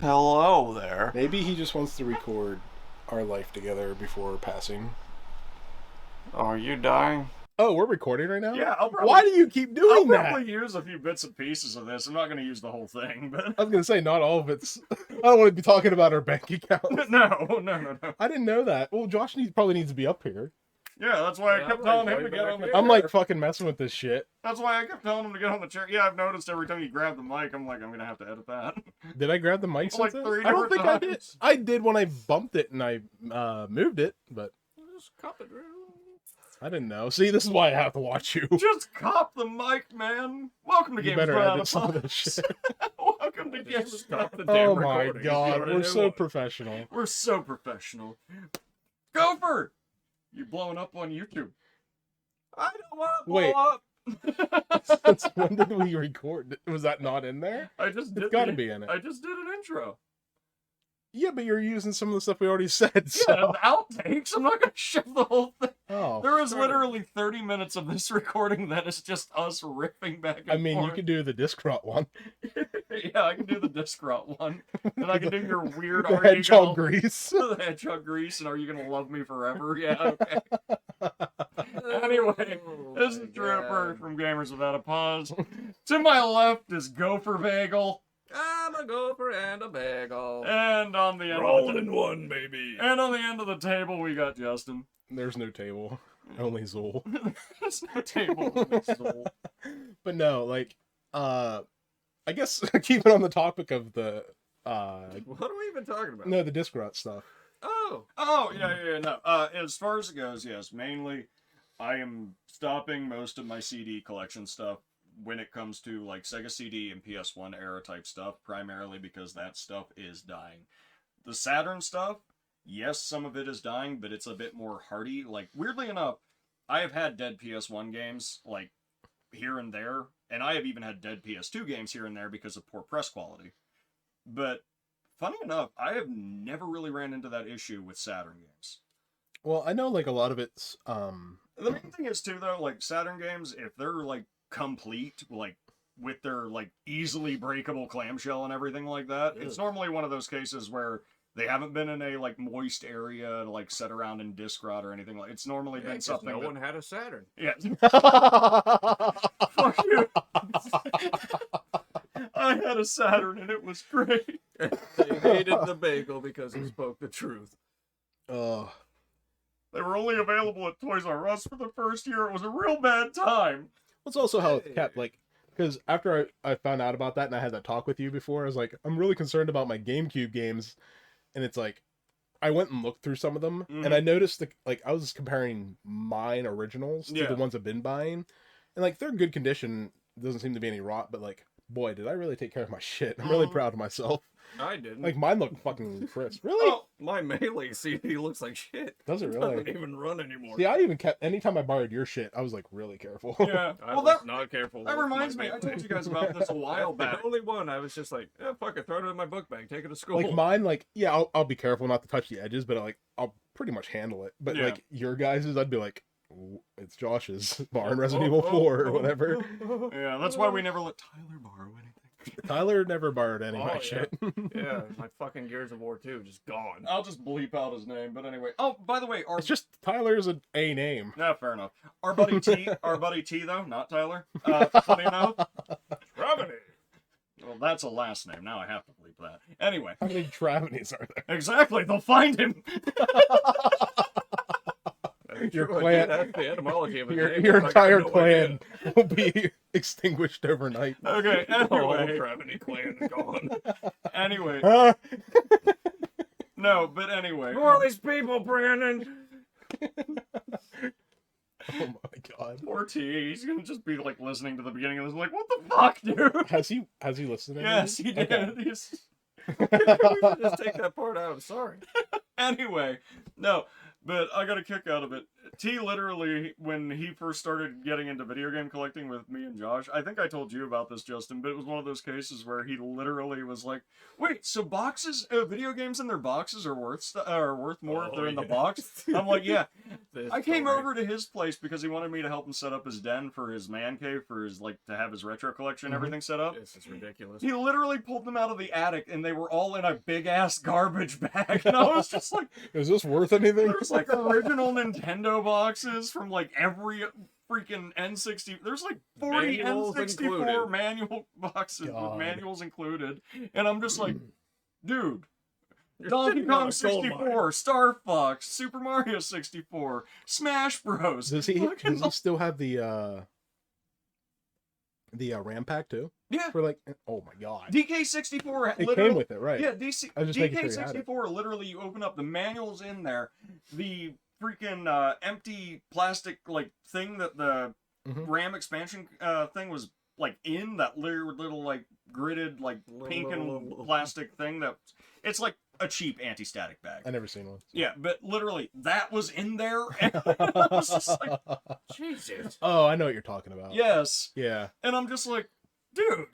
Hello there. Maybe he just wants to record our life together before passing. Are you dying? Oh, we're recording right now? Yeah, I'll probably... Why do you keep doing that? I'll probably use a few bits and pieces of this. I'm not going to use the whole thing, but... I was going to say, not all of it's... I don't want to be talking about our bank account. No. I didn't know that. Well, Josh probably needs to be up here. Yeah, that's why I kept telling him to get on the chair. I'm like fucking messing with this shit. That's why I kept telling him to get on the chair. Yeah, I've noticed every time you grab the mic, I'm like, I'm going to have to edit that. Did I grab the mic Like since 3 I don't think different I did. times. I did when I bumped it and I moved it, but Just cop it. I didn't know. See, this is why I have to watch you. Just cop the mic, man. Welcome to You Games better Put On edit a some of Pod. this shit. Welcome to Games Just Put On stop the a damn Oh my recording. god, You we're know so what? professional. We're so professional. Gopher! You blowing up on YouTube. I don't want to Wait. blow up. Since when did we record? Was that not in there? I just did It's got to be in it. I just did an intro. Yeah, but you're using some of the stuff we already said, so... Yeah, outtakes. I'm not going to shove the whole thing. Oh. There is literally 30 minutes of this recording that is just us riffing back and I mean, you forth. could do the disc rot one. Yeah, I can do the disc rot one. And I can do your weird The Are You hedgehog Gonna- grease. the hedgehog grease and Are You Gonna Love Me Forever? Yeah, okay. Anyway, this is Trooper from Gamers Without a Pause. To my left is Gopher Bagel. I'm a gopher and a bagel. And on the end Rolling of the in one, baby. and on the end of the table we got Justin. There's no table. Only Zool. There's no table in this soul. But no, like, I guess keeping on the topic of the, What are we even talking about? no, the disc rot stuff. Oh, Oh, yeah, no. As far as it goes, yes, mainly I am stopping most of my CD collection stuff when it comes to like Sega CD and PS1 era type stuff, primarily because that stuff is dying. The Saturn stuff, yes, some of it is dying, but it's a bit more hardy. Like, weirdly enough, I have had dead PS1 games, like, here and there, and I have even had dead PS2 games here and there because of poor press quality. But, funny enough, I have never really ran into that issue with Saturn games. Well, I know, like, a lot of it's, The main thing is, too, though, like, Saturn games, if they're, like, complete, like, with their, like, easily breakable clamshell and everything like that, it's normally one of those cases where they haven't been in a, like, moist area to, like, sit around in disc rot or anything like. It's normally yeah, been 'cause something no that... one had a Saturn. Yeah. Fuck you. I had a Saturn and it was great. They hated the bagel because he spoke the truth. oh, They were only available at Toys R Us for the first year. It was a real bad time. it's also how it kept, like, because after I found out about that and I had that talk with you before, I was like, I'm really concerned about my GameCube games, and it's like, I went and looked through some of them, and I noticed, like, I was comparing mine originals to Yeah. the ones I've been buying, and, like, they're in good condition, doesn't seem to be any rot, but, like, boy, did I really take care of my shit. I'm really proud of myself. I didn't. Like, mine look fucking crisp. Really? Oh, My Melee CD looks like shit. Does it It really? doesn't even run anymore. See, I even kept, anytime I borrowed your shit, I was, like, really careful. yeah. I Well, was that not careful. that with reminds my me. I Melee. told you guys about this a while That's back. the only one I was just like, yeah, fuck it, throw it in my book bag, take it to school. Like, mine, like, yeah, I'll be careful not to touch the edges, but, like, I'll pretty much handle it. But, Yeah. like, your guys's, I'd be like, "Ooh, it's Josh's barn Oh, Resident Evil 4 or whatever. Yeah, that's why we never let Tyler borrow anything. Tyler never borrowed any of my Oh, yeah. shit. Yeah, my fucking Gears of War 2 just gone. I'll just bleep out his name. But anyway. Oh, by the way, our It's just, Tyler's a name. yeah, fair enough. Our buddy T though, not Tyler. Funny enough. Gravity! Well, that's a last name. Now I have to bleep that. Anyway, How many Travenies are there? exactly. They'll find him. Your True, I clan- did ask the etymology of his Your name, your but I got entire no clan will be extinguished overnight. Okay. idea. The whole Anyway. Gravity clan is gone. Anyway. Ah! No, but anyway. Who are these people, Brandon? Oh my god. Poor T. He's gonna just be like listening to the beginning of this, like, what the fuck, dude? Has he listened to Yes, he did. Okay. He's... We should just take that part out. I'm sorry. Anyway, no, but I got a kick out of it. T literally, when he first started getting into video game collecting with me and Josh, I think I told you about this, Justin, but it was one of those cases where he literally was like, "Wait, so boxes, video games in their boxes are worth more if they're in the box?" I'm like, "Yeah." I came over to his place because he wanted me to help him set up his den for his man cave, for his to have his retro collection and everything set up. This is ridiculous. He literally pulled them out of the attic, and they were all in a big ass garbage bag, and I was just like, Is this worth anything? there's like original Nintendo boxes from like every freaking N60. There's like 40 Manuals N64 included. manual boxes God. with manuals included, and I'm just like, dude. You're Donkey sitting on Kong a gold mine. 64, Star Fox, Super Mario 64, Smash Bros. Does he still have the RAM pack too? Yeah, For like, oh my god, DK64 it literally came with it, right? Yeah, I was just making sure you had it. DK64 literally, you open up the manuals in there, the freaking empty plastic like thing that the Mhm. RAM expansion thing was like in that little like gridded like pink and plastic thing that it's like a cheap anti-static bag. I never seen one. Yeah, but literally that was in there, and I was just like, Jesus. Oh, I know what you're talking about. yes, Yeah. and I'm just like, dude.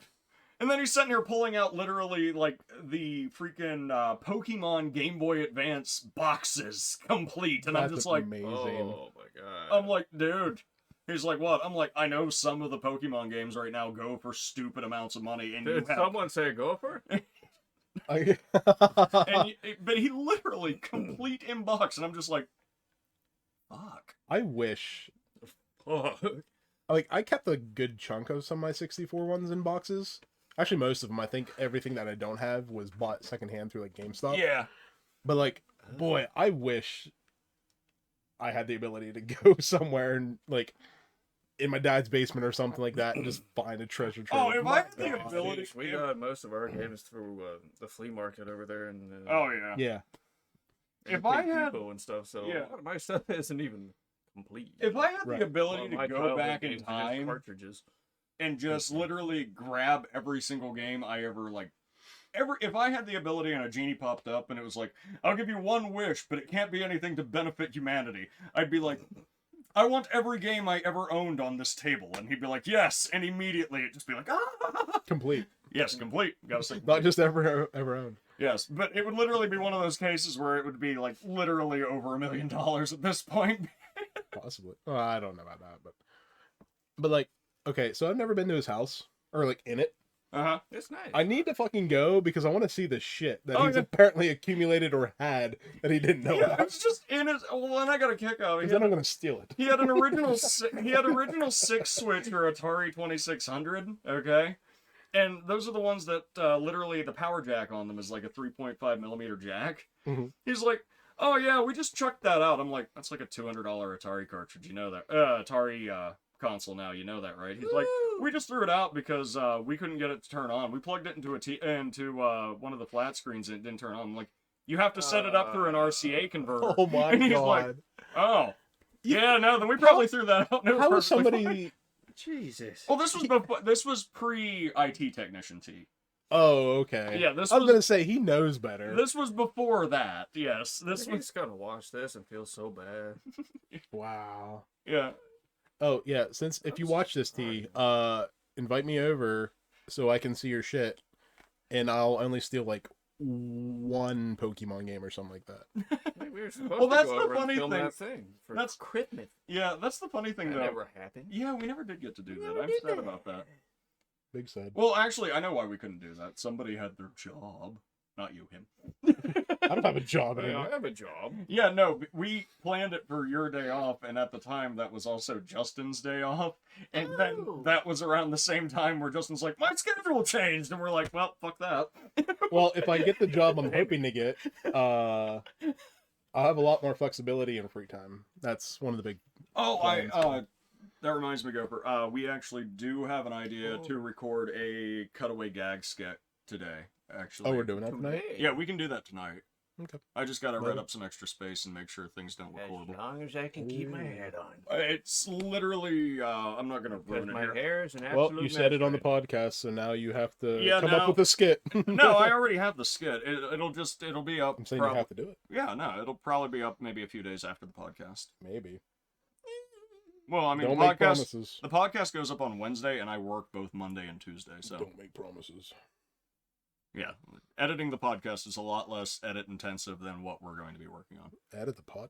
And then he's sitting here pulling out literally like the freaking Pokemon Game Boy Advance boxes complete, and I'm That's just like, amazing. Oh my god. I'm like, dude. He's like, what? I'm like, I know some of the Pokemon games right now go for stupid amounts of money, and Did you have, someone say Gopher? but he literally complete in box, and I'm just like, fuck. I wish, Oh. like, I kept a good chunk of some of my 64 ones in boxes. Actually, most of them. I think everything that I don't have was bought secondhand through like GameStop. Yeah. But like, boy, I wish I had the ability to go somewhere and like in my dad's basement or something like that and just find a treasure trove. Oh, if I had the God. ability, We got most of our games through the flea market over there and oh yeah. Yeah. If I Big had- Depot and stuff, so Yeah. a lot of my stuff isn't even complete. If I had Right. the ability My to go childhood back in games are just time cartridges. and just literally grab every single game I ever like. If I had the ability and a genie popped up and it was like, I'll give you one wish, but it can't be anything to benefit humanity, I'd be like, I want every game I ever owned on this table. And he'd be like, yes. And immediately it'd just be like, ah. Complete. Yes, complete. Gotta say Not just ever owned. yes. But it would literally be one of those cases where it would be like literally over $1 million at this point. Possibly. Well, I don't know about that, but like, okay, so I've never been to his house or like in it. Uh-huh. It's nice. I need to fucking go because I want to see the shit that Oh, he's yeah. apparently accumulated or had that he didn't know Yeah, about. it's just in his. Well, and I got a kick out of it. Because then I'm gonna steal it. He had an original. He had original 6-switch or Atari 2600. Okay, and those are the ones that literally the power jack on them is like a 3.5 millimeter jack. Mhm. He's like, "Oh yeah, we just chucked that out." I'm like, "That's like a $200 Atari cartridge. You know that? Atari console now. You know that, right?" He's like, "We just threw it out because we couldn't get it to turn on. We plugged it into one of the flat screens and it didn't turn on." I'm like, "You have to set it up through an RCA converter." Oh my And he's god! like, "Oh, yeah, no, then we probably threw that out." No, How is perfectly fine. somebody? Jesus. Well, this was before. This was pre-IT technician T. Oh, okay. Yeah, this I was was. gonna say he knows better. This was before that. Yes, this He's was. gonna watch this and feel so bad. Wow. Yeah. Oh yeah. Since if you watch this, T, invite me over so I can see your shit, and I'll only steal like one Pokemon game or something like that. Hey, we were supposed Well, to that's go the over and funny film thing. that thing for That's- Christmas. Yeah, that's the funny thing That though. never happened. Yeah, we never did get to do that. Never I'm did sad that. about that. Big sad. Well, actually, I know why we couldn't do that. Somebody had their job. Not you, him. I don't have a job Hey, anymore. I have a job. Yeah, no, we planned it for your day off, and at the time that was also Justin's day off, and then Oh. that was around the same time where Justin's like, my schedule changed, and we're like, well, fuck that. Well, if I get the job I'm hoping to get, I'll have a lot more flexibility and free time. That's one of the big. Oh, Plans. that reminds me, Gopher. We actually do have an idea Oh. to record a cutaway gag skit today. Actually, Oh, we're doing that tonight. Yeah, we can do that tonight. Okay. I just gotta Well- red up some extra space and make sure things don't look As horrible. long as I can keep my Ooh. head on. It's literally, I'm not gonna Because ruin it my here. hair is an absolute Well, you said it on the mess right podcast, so now you have to Yeah, come now- up with a skit. No, I already have the skit. It'll be up. I'm saying you have to do it. Yeah, no, it'll probably be up maybe a few days after the podcast. Maybe. Well, I mean, Don't the make promises. podcast goes up on Wednesday, and I work both Monday and Tuesday. So Don't make promises. yeah, editing the podcast is a lot less edit intensive than what we're going to be working on. Edit the pod.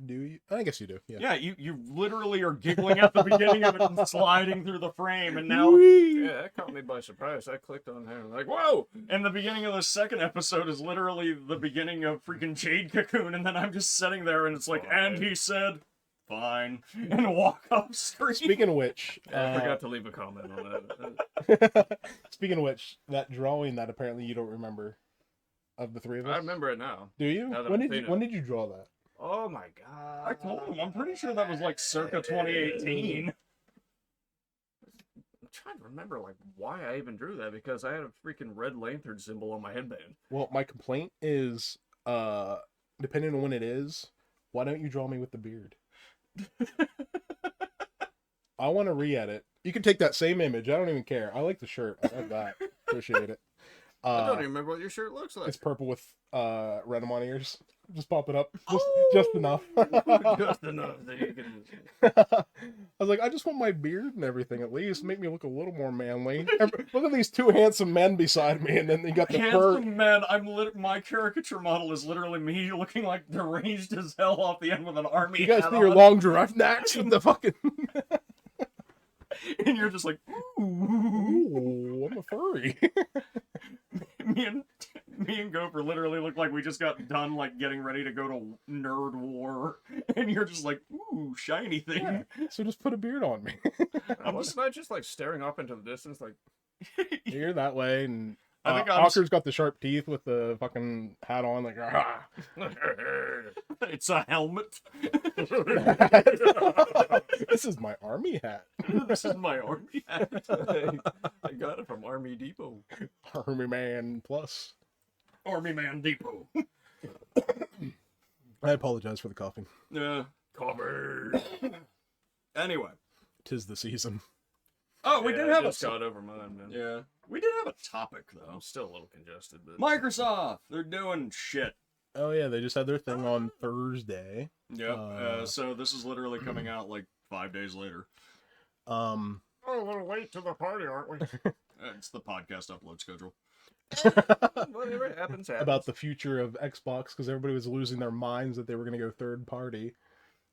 Do you? I guess you do. Yeah. Yeah, you literally are giggling at the beginning of it and sliding through the frame, and now Yeah, that caught me by surprise. I clicked on there and like, whoa! and the beginning of the second episode is literally the beginning of freaking Jade Cocoon, and then I'm just sitting there, and it's like, and he said, fine, and walk off screen. Speaking of which, I forgot to leave a comment on that. speaking of which, that drawing that apparently you don't remember of the three of us. I remember it now. Do you? Now that When I've did you? seen it. When did you draw that? Oh my god! I told him, I'm pretty sure that was like circa 2018. I'm trying to remember like why I even drew that because I had a freaking red lantern symbol on my headband. Well, my complaint is, depending on when it is, why don't you draw me with the beard? I want to re-edit. You can take that same image. I don't even care. I like the shirt. I love that. Appreciate it. I don't even remember what your shirt looks like. It's purple with Renamon ears. Just pop it up. Just enough. Just enough that you can. I was like, I just want my beard and everything at least. Make me look a little more manly. Look at these two handsome men beside me, and then you got the fur. Handsome man, my caricature model is literally me looking like deranged as hell off the end with an army You guys hat see your on. long giraffe necks and the fucking. And you're just like, ooh. Ooh, I'm a furry. me and Gopher literally look like we just got done like getting ready to go to nerd war, and you're just like, ooh, shiny thing. Yeah, so just put a beard on me. Wasn't I just like staring off into the distance like? You're that way, and I think I'm Oscar's got the sharp teeth with the fucking hat on, like. Ah. It's a helmet. This is my army hat. This is my army hat. I got it from Army Depot. Army man plus. Army Man Depot. I apologize for the coughing. Yeah. Covered. Anyway. 'Tis the season. Oh, we did I have just a got over mine, man. yeah. We did have a topic though. I'm still a little congested, but Microsoft, they're doing shit. Oh yeah, they just had their thing on Thursday. Yep. So this is literally coming out like 5 days later. Um, we're a little late to the party, aren't we? It's the podcast upload schedule. Whatever happens. about the future of Xbox because everybody was losing their minds that they were going to go third party.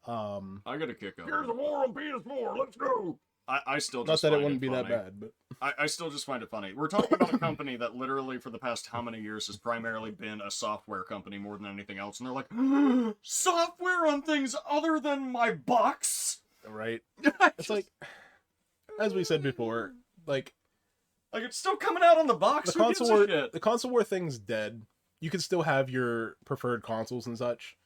I got a kick out. Here's a war on PS4. Let's go. I still Not just that it find wouldn't be funny. that bad, but I still just find it funny. We're talking about a company that literally for the past how many years has primarily been a software company more than anything else, and they're like, software on things other than my box. right. It's like, as we said before, like it's still coming out on the box. the Who gives console a war, shit? the console war thing's dead. You can still have your preferred consoles and such,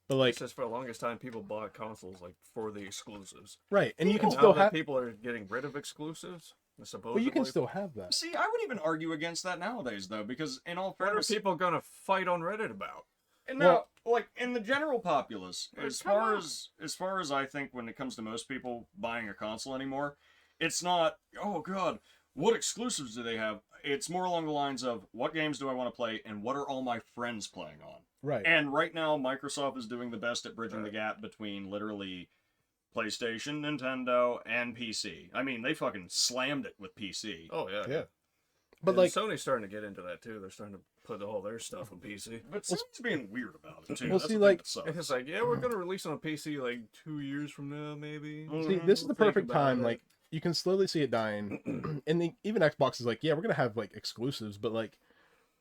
but like, It's just for the longest time, people bought consoles like for the exclusives. right, and you can Now still that have. people are getting rid of exclusives. Supposedly, Well, you can still have that. See, I would even argue against that nowadays, though, because in all What are fairness, people gonna fight on Reddit about? and now, like in the general populace, Come as far on. as I think, when it comes to most people buying a console anymore, it's not, oh god, what exclusives do they have? It's more along the lines of what games do I want to play and what are all my friends playing on. Right. And right now, Microsoft is doing the best at bridging the gap between literally PlayStation, Nintendo, and PC. I mean, they fucking slammed it with PC. Oh yeah, Yeah. But And like, Sony's starting to get into that too. They're starting to put all their stuff on PC. But Sony's being weird about it too. Well, That's see, the thing like- that sucks. It's like, yeah, we're gonna release on a PC like 2 years from now, maybe. see, this is the Think perfect about time. it. Like, you can slowly see it dying, and even Xbox is like, yeah, we're gonna have like exclusives, but like,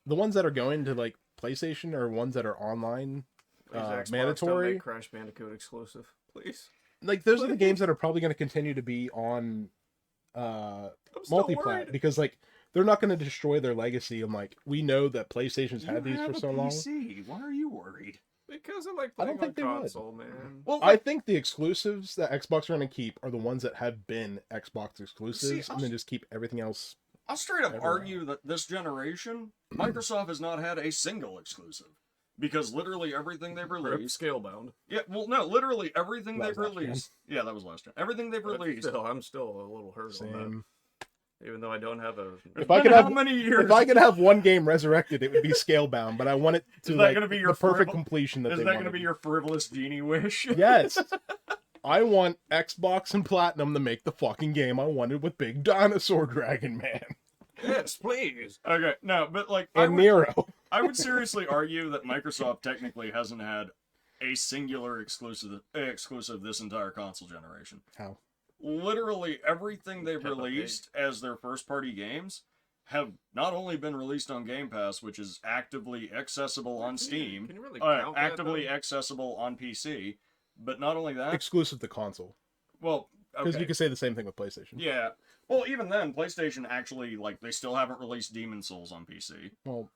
the ones that are going to like PlayStation are ones that are online, Please, Xbox, don't mandatory. make Crash Bandicoot exclusive, please. Like, those are the games that are probably going to continue to be on I'm still multi-plat worried. because like they're not going to destroy their legacy. I'm like, we know that PlayStation's You had these have for a so long. PC. Why are you worried? Because I like I don't playing on think they would. console, man. Well, I think the exclusives that Xbox are going to keep are the ones that have been Xbox exclusives, See, and then just keep everything else. I'll straight up Everywhere. argue that this generation, Microsoft has not had a single exclusive. Because literally everything they've released... Scale bound. Yeah, well, no, literally everything That they've was last gen. released... Yeah, that was last gen. Everything they've released... I'm still a little hurt on Same. that. Even though I don't have a... If I Been could how have, many years? if I could have one game resurrected, it would be Scalebound. But I want it to Is that like gonna be your the perfect frivol- completion that Is they that going to wanted. be your frivolous genie wish? Yes. I want Xbox and Platinum to make the fucking game I wanted with Big Dinosaur Dragon Man Yes, please. Okay, no, but like and Nero. I would seriously argue that Microsoft technically hasn't had a singular exclusive this entire console generation. How? Literally everything they've Peppa Pig. released as their first party games have not only been released on Game Pass, which is actively accessible on Steam, Can you really count that, actively though? accessible on PC, but not only that, Exclusive to console. well, Because okay. you can say the same thing with PlayStation. Yeah. Well, even then, PlayStation actually, like, they still haven't released Demon Souls on PC. Well,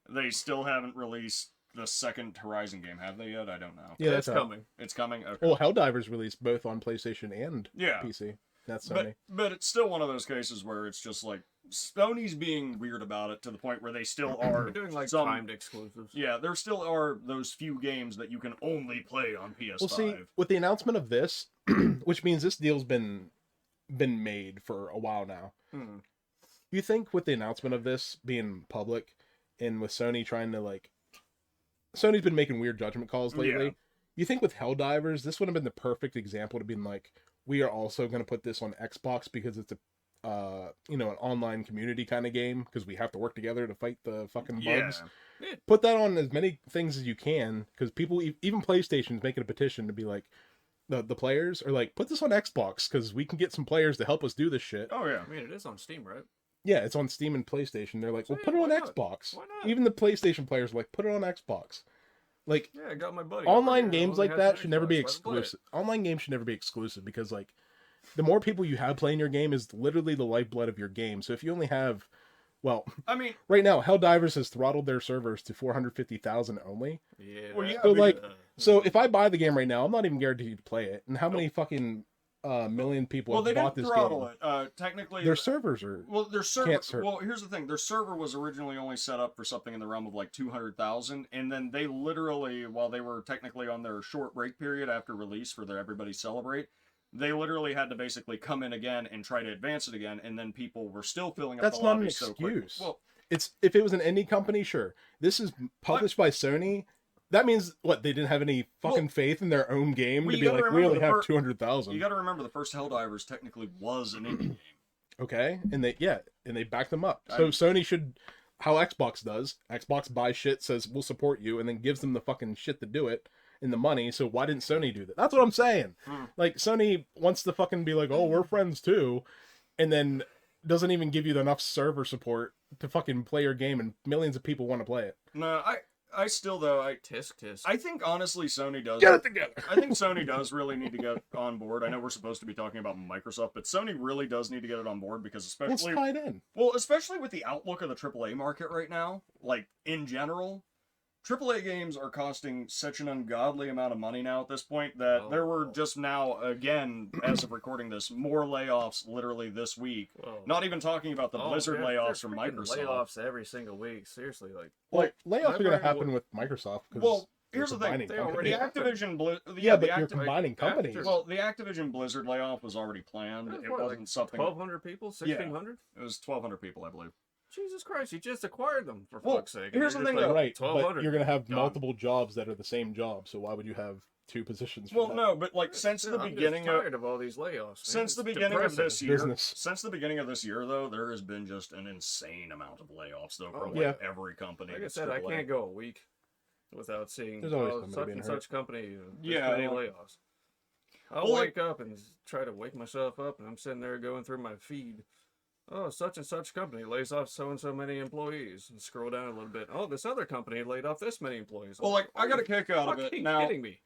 They still haven't released the second Horizon game, have they yet? I don't know. yeah, It's that's coming. It's coming? Okay. Well, Helldivers released both on PlayStation and Yeah. PC. That's Sony. But it's still one of those cases where it's just like, Sony's being weird about it to the point where they still are They're doing like some... timed exclusives. Yeah, there still are those few games that you can only play on PS5. Well, see, with the announcement of this, which means this deal's been made for a while now. Hmm. You think with the announcement of this being public, and with Sony trying to like, Sony's been making weird judgment calls lately. Yeah. You think with Helldivers, this would have been the perfect example to be like, we are also going to put this on Xbox because it's a, an online community kind of game because we have to work together to fight the fucking bugs. Yeah. Put that on as many things as you can because people, even PlayStation's making a petition to be like, the players are like, put this on Xbox because we can get some players to help us do this shit. Oh, yeah. I mean, it is on Steam, right? Yeah, it's on Steam and PlayStation. They're like, So well, yeah, put it on why not? Xbox. Why not? Even the PlayStation players are like, put it on Xbox. Like, Yeah, I got my buddy. online over here games who only like has that an should never be Xbox. Let him play it. exclusive. Online games should never be exclusive because, like, the more people you have playing your game is literally the lifeblood of your game. So if you only have, well, I mean, right now, Helldivers has throttled their servers to 450,000 only. Yeah. Well, yeah, So, but- like, so if I buy the game right now, I'm not even guaranteed to play it. And how many fucking million people well, have they bought didn't this throttle game? it. Technically, Their servers are... well, their server. can't serve. Well, here's the thing: their server was originally only set up for something in the realm of like 200,000, and then they literally, while they were technically on their short break period after release for their Everybody Celebrate, they literally had to basically come in again and try to advance it again, and then people were still filling up That's the not lobby an so quick. excuse. Well, It's if it was an indie company, sure. This is published by Sony. That means what? They didn't have any fucking faith in their own game well, to you be gotta like, we remember only the have fir- 200,000. you got to remember the first Helldivers technically was an indie game. Okay, and they back them up. So Sony should, how Xbox does. Xbox buys shit, says we'll support you, and then gives them the fucking shit to do it and the money. So why didn't Sony do that? That's what I'm saying. Like Sony wants to fucking be like, oh, we're friends too, and then doesn't even give you enough server support to fucking play your game, and millions of people want to play it. No, I still though Tisk tisk. I think honestly Sony does. Get it together. I think Sony does really need to get on board. I know we're supposed to be talking about Microsoft, but Sony really does need to get it on board because Let's especially tie it in. especially with the outlook of the AAA market right now, like in general, AAA games are costing such an ungodly amount of money now at this point that Oh. there were just now, again, as of recording this, more layoffs literally this week. Whoa. Not even talking about the Oh, Blizzard yeah, layoffs there's from freaking Microsoft. Layoffs every single week. Seriously, like. Well, layoffs are going to library happen will- with Microsoft. 'Cause Well, they're here's the thing. combining They companies. already The have to. Activision Yeah, the but you're Activ- combining companies. after- Well, the Activision Blizzard layoff was already planned. That's It what, wasn't like something. 1,200 people, 1,600. It was 1,200 people, I believe. Jesus Christ! You just acquired them for Well, fuck's sake. here's And the you're thing, just though. Right, 1,200. but you're going to have Done. multiple jobs that are the same job, so why would you have two positions for Well, that? no, but like since the I'm beginning just of tired of all these layoffs. man. since the It's beginning of depressing. this year, Business. since the beginning of this year, though, there has been just an insane amount of layoffs, though, from Oh, like yeah. every company. Like I that's said, I AAA. can't go a week without seeing There's always somebody such being and hurt. such company. Yeah, Many well- layoffs. I'll Well, wake up and try to wake myself up, and I'm sitting there going through my feed. Oh, such and such company lays off so and so many employees. And scroll down a little bit. Oh, this other company laid off this many employees. Well, like I got a kick out of it. Fucking Now, kidding me.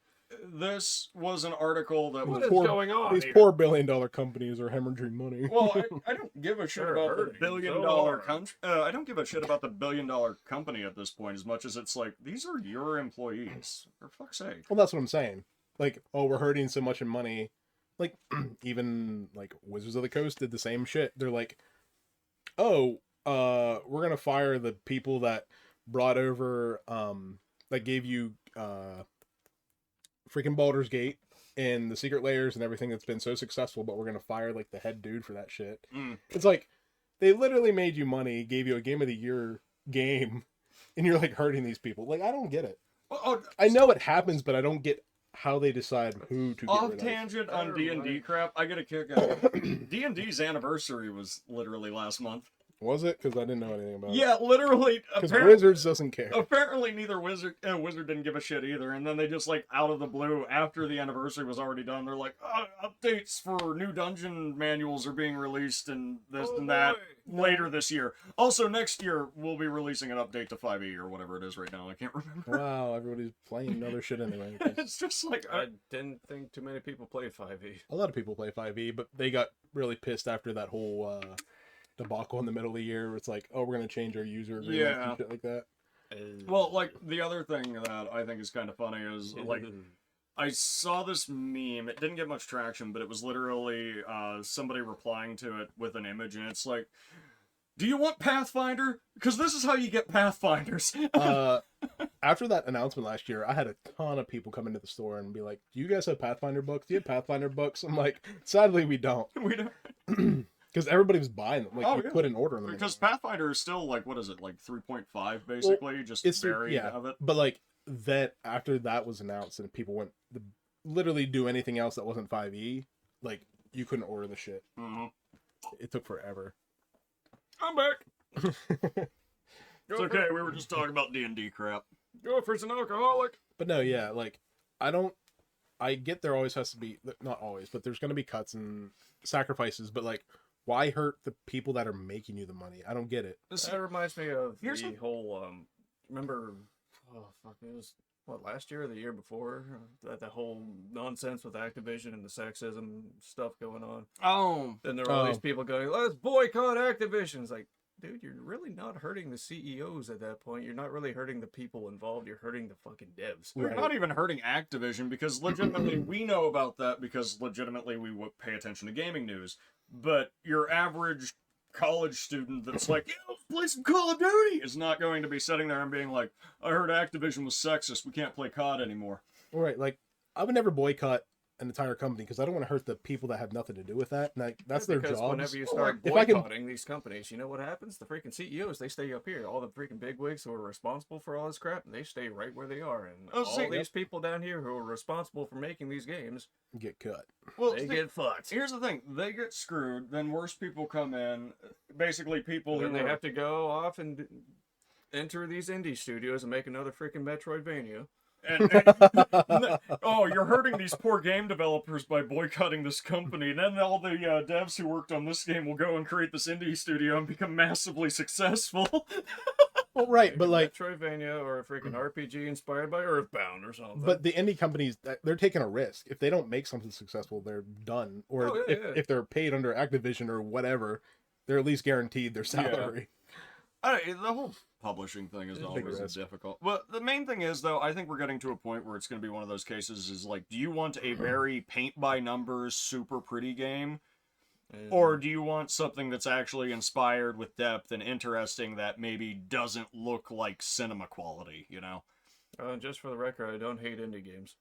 this was an article that What was. is poor- going on These here? poor billion-dollar companies are hemorrhaging money. Well, I don't give a shit They're about the hurting billion-dollar so country. I don't give a shit about the billion-dollar company at this point as much as it's like these are your employees. For fuck's sake. Well, that's what I'm saying. Like, oh, we're hurting so much in money. Like, even like Wizards of the Coast did the same shit. They're like, oh, we're gonna fire the people that brought over, that gave you, freaking Baldur's Gate and the Secret Layers and everything that's been so successful, but we're gonna fire like the head dude for that shit. Mm. It's like they literally made you money, gave you a Game of the Year game, and you're like hurting these people. Like, I don't get it. Oh, I know it happens, but I don't get how they decide who to get Off rid of. tangent on D&D Right. crap, I get a kick out of D&D's anniversary was literally last month. Was it? Because I didn't know anything about it. Yeah, literally. Because Apparently, Wizards doesn't care. apparently neither Wizard didn't give a shit either, and then they just like out of the blue after the anniversary was already done, they're like, updates for new dungeon manuals are being released and this and that later this year. Also, next year we'll be releasing an update to 5e or whatever it is right now. I can't remember. Wow, everybody's playing other shit anyway. It's just like I didn't think too many people played 5e. A lot of people play 5e, but they got really pissed after that whole debacle in the middle of the year where it's like, oh, we're going to change our user agreements and shit like that. well, like the other thing that I think is kind of funny is like I saw this meme. It didn't get much traction, but it was literally somebody replying to it with an image, and it's like, "Do you want Pathfinder? Because this is how you get Pathfinders." After that announcement last year, I had a ton of people come into the store and be like, do you guys have Pathfinder books? Do you have Pathfinder books? I'm like, sadly, we don't. We don't. Because everybody was buying them. Like, Oh, you yeah. put an order on them. Because Pathfinder is still like, what is it, like 3.5 basically, just It's varied yeah, of it. but like that after that was announced and people went to literally do anything else that wasn't 5e, like you couldn't order the shit. Mm-hmm. It took forever. I'm back. It's okay. We were just talking about D&D crap. Gopher's an alcoholic. But no, yeah, like I get there always has to be, not always, but there's going to be cuts and sacrifices, but like why hurt the people that are making you the money? I don't get it. That reminds me of Here's the what- whole remember it was what, last year or the year before, that whole nonsense with Activision and the sexism stuff going on. Oh. Then there were all these people going, let's boycott Activision. It's like, dude, you're really not hurting the CEOs at that point. You're not really hurting the people involved. You're hurting the fucking devs. We're Right. not even hurting Activision because legitimately we know about that because legitimately we would pay attention to gaming news. But your average college student that's like, yeah, let's play some Call of Duty is not going to be sitting there and being like, I heard Activision was sexist. We can't play COD anymore. Right, like I would never boycott an entire company because I don't want to hurt the people that have nothing to do with that. And like, that's their Because jobs. whenever you start if I can- boycotting these companies, you know what happens? The freaking CEOs, they stay up here. All the freaking bigwigs who are responsible for all this crap, they stay right where they are. And Oh, all see, these people down here who are responsible for making these games, Get cut. Well, they get fucked. here's the thing. They get screwed. Then worse people come in. Basically, people Then who they are... have to go off and enter these indie studios and make another freaking Metroidvania. oh, you're hurting these poor game developers by boycotting this company. And then all the devs who worked on this game will go and create this indie studio and become massively successful. Well, right, but like, Metroidvania or a freaking RPG inspired by Earthbound or something. but the indie companies, they're taking a risk. If they don't make something successful, they're done. Or Oh, yeah, yeah. if they're paid under Activision or whatever, they're at least guaranteed their salary. The whole publishing thing is It's a big always risk. difficult. But the main thing is, though, I think we're getting to a point where it's going to be one of those cases is like, do you want a very paint-by-numbers, super pretty game? Or do you want something that's actually inspired with depth and interesting that maybe doesn't look like cinema quality, you know? Just for the record, I don't hate indie games.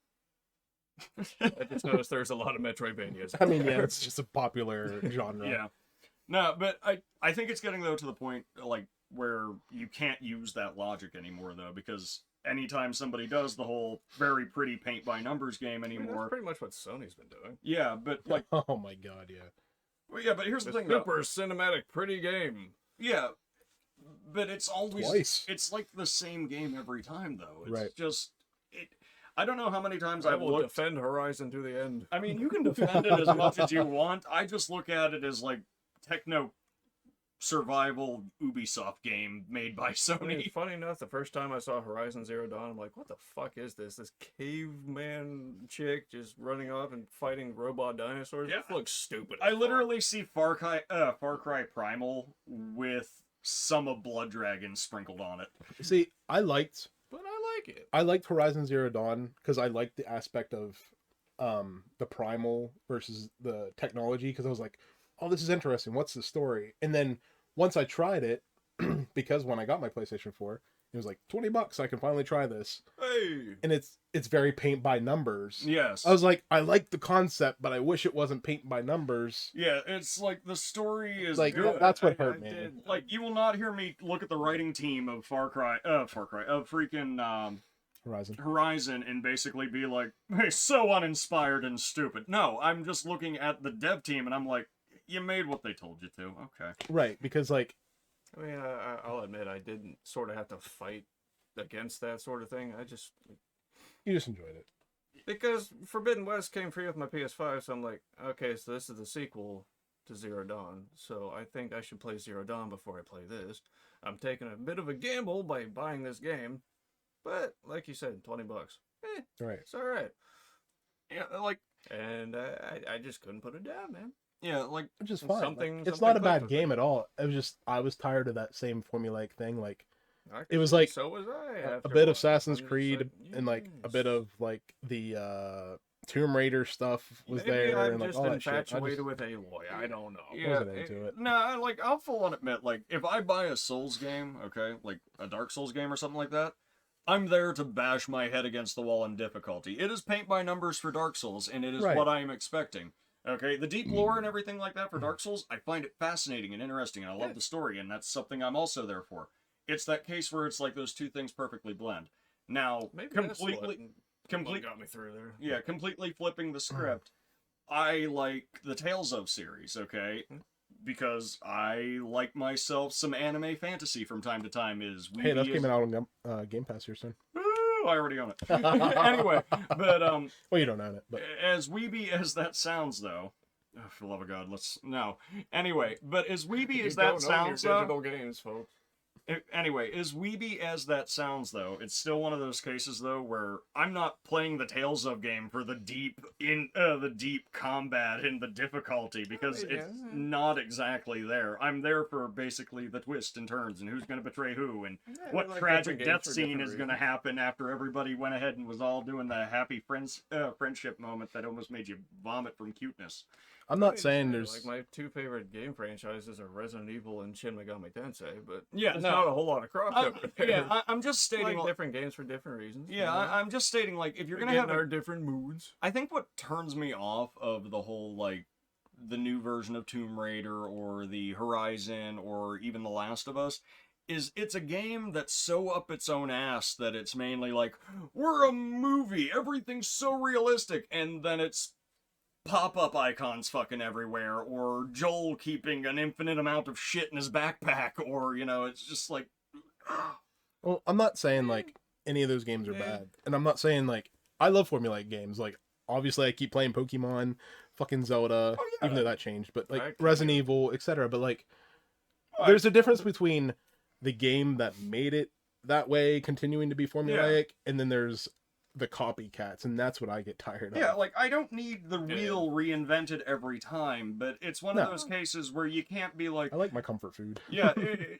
I just noticed there's a lot of Metroidvanias. I mean, yeah, it's just a popular genre. Yeah. No, but I think it's getting, though, to the point, like, where you can't use that logic anymore, though, because anytime somebody does the whole very pretty paint-by-numbers game I mean, anymore... that's pretty much what Sony's been doing. Yeah, but, like... Oh my god, yeah. Well, yeah, but here's the The thing, though. super cinematic pretty game. Yeah, but it's always Twice. it's like the same game every time, though. It's Right. just it. I don't know how many times I I've will looked. defend Horizon to the end. I mean, you can defend it as much as you want. I just look at it as like techno survival Ubisoft game made by I mean, Sony. funny enough, the first time I saw Horizon Zero Dawn, I'm like, what the fuck is this? This caveman chick just running off and fighting robot dinosaurs? Yeah. This looks stupid. I as fuck. literally see Far Cry Primal with some of Blood Dragon sprinkled on it. See, I liked But I like it. Horizon Zero Dawn because I liked the aspect of the primal versus the technology because I was like, oh, this is interesting. What's the story? And then once I tried it, because when I got my PlayStation 4, it was like $20. I can finally try this, Hey. and it's very paint by numbers. Yes. I was like, I like the concept, but I wish it wasn't paint by numbers. Yeah, it's like the story is Like, good. that's what I hurt me. did- Like, you will not hear me look at the writing team of of freaking Horizon and basically be like, hey, so uninspired and stupid. No, I'm just looking at the dev team and I'm like, you made what they told you to. Okay. Right, because like, I mean, I'll admit I didn't sort of have to fight against that sort of thing. you just enjoyed it. Because Forbidden West came free with my PS5, so I'm like, okay, so this is the sequel to Zero Dawn, so I think I should play Zero Dawn before I play this. I'm taking a bit of a gamble by buying this game, but like you said, $20. Right. It's all right. Yeah, like, And I just couldn't put it down, man. yeah, like, Which is fine. Something- Like, it's something not a clicked bad with game it. at all. It was just I was tired of that same formulaic thing. Like Actually, it was like so was I. a after bit while. of Assassin's I'm just Creed like, and like a yes. bit of like the Tomb Raider stuff was Maybe there I'm and like just all that shit. I infatuated just, with Aloy. I don't know. yeah, wasn't into it. No, like, I'll full on admit, like, if I buy a Souls game, okay, like a Dark Souls game or something like that, I'm there to bash my head against the wall in difficulty. It is paint by numbers for Dark Souls, and it is Right. what I am expecting. Okay, the deep lore and everything like that for Dark Souls, I find it fascinating and interesting, and I love the story, and that's something I'm also there for. It's that case where it's like those two things perfectly blend. Now, Maybe completely, that's what got me through there. yeah, completely flipping the script. I like the Tales of series, okay? Because I like myself some anime fantasy from time to time. hey, that's coming out on Game Pass here soon. Woo, I already own it. Anyway, but Well, you don't own it, but as weeby as that sounds, though, oh, for the love of God, let's no. Anyway, but as weeby You as don't that own sounds, your though, digital games, folks. anyway, as weeby as that sounds, though, it's still one of those cases, though, where I'm not playing the Tales of game for the deep combat and the difficulty because yeah. it's not exactly there. I'm there for basically the twists and turns and who's going to betray who and what like tragic different games death for scene different is going to reasons. happen after everybody went ahead and was all doing the happy friendship moment that almost made you vomit from cuteness. I'm not saying there's like my two favorite game franchises are Resident Evil and Shin Megami Tensei, but Yeah, there's no. not a whole lot of crossover there. Yeah, I'm just stating. like different games for different reasons. Yeah, I'm just stating, like, if you're We're gonna have getting our different moods. I think what turns me off of the whole, like, the new version of Tomb Raider or the Horizon or even The Last of Us is it's a game that's so up its own ass that it's mainly like, we're a movie, everything's so realistic, and then it's pop-up icons fucking everywhere, or Joel keeping an infinite amount of shit in his backpack, or, you know, it's just like... well, I'm not saying like any of those games are bad, and I'm not saying like I love formulaic games. Like obviously, I keep playing Pokemon, fucking Zelda, even though that changed, but I like actually Resident do. Evil, etc. But like, there's a difference between the game that made it that way, continuing to be formulaic, and then there's the copycats, and that's what I get tired of. Yeah, like, I don't need the wheel reinvented every time, but it's one of those cases where you can't be like... I like my comfort food. Yeah,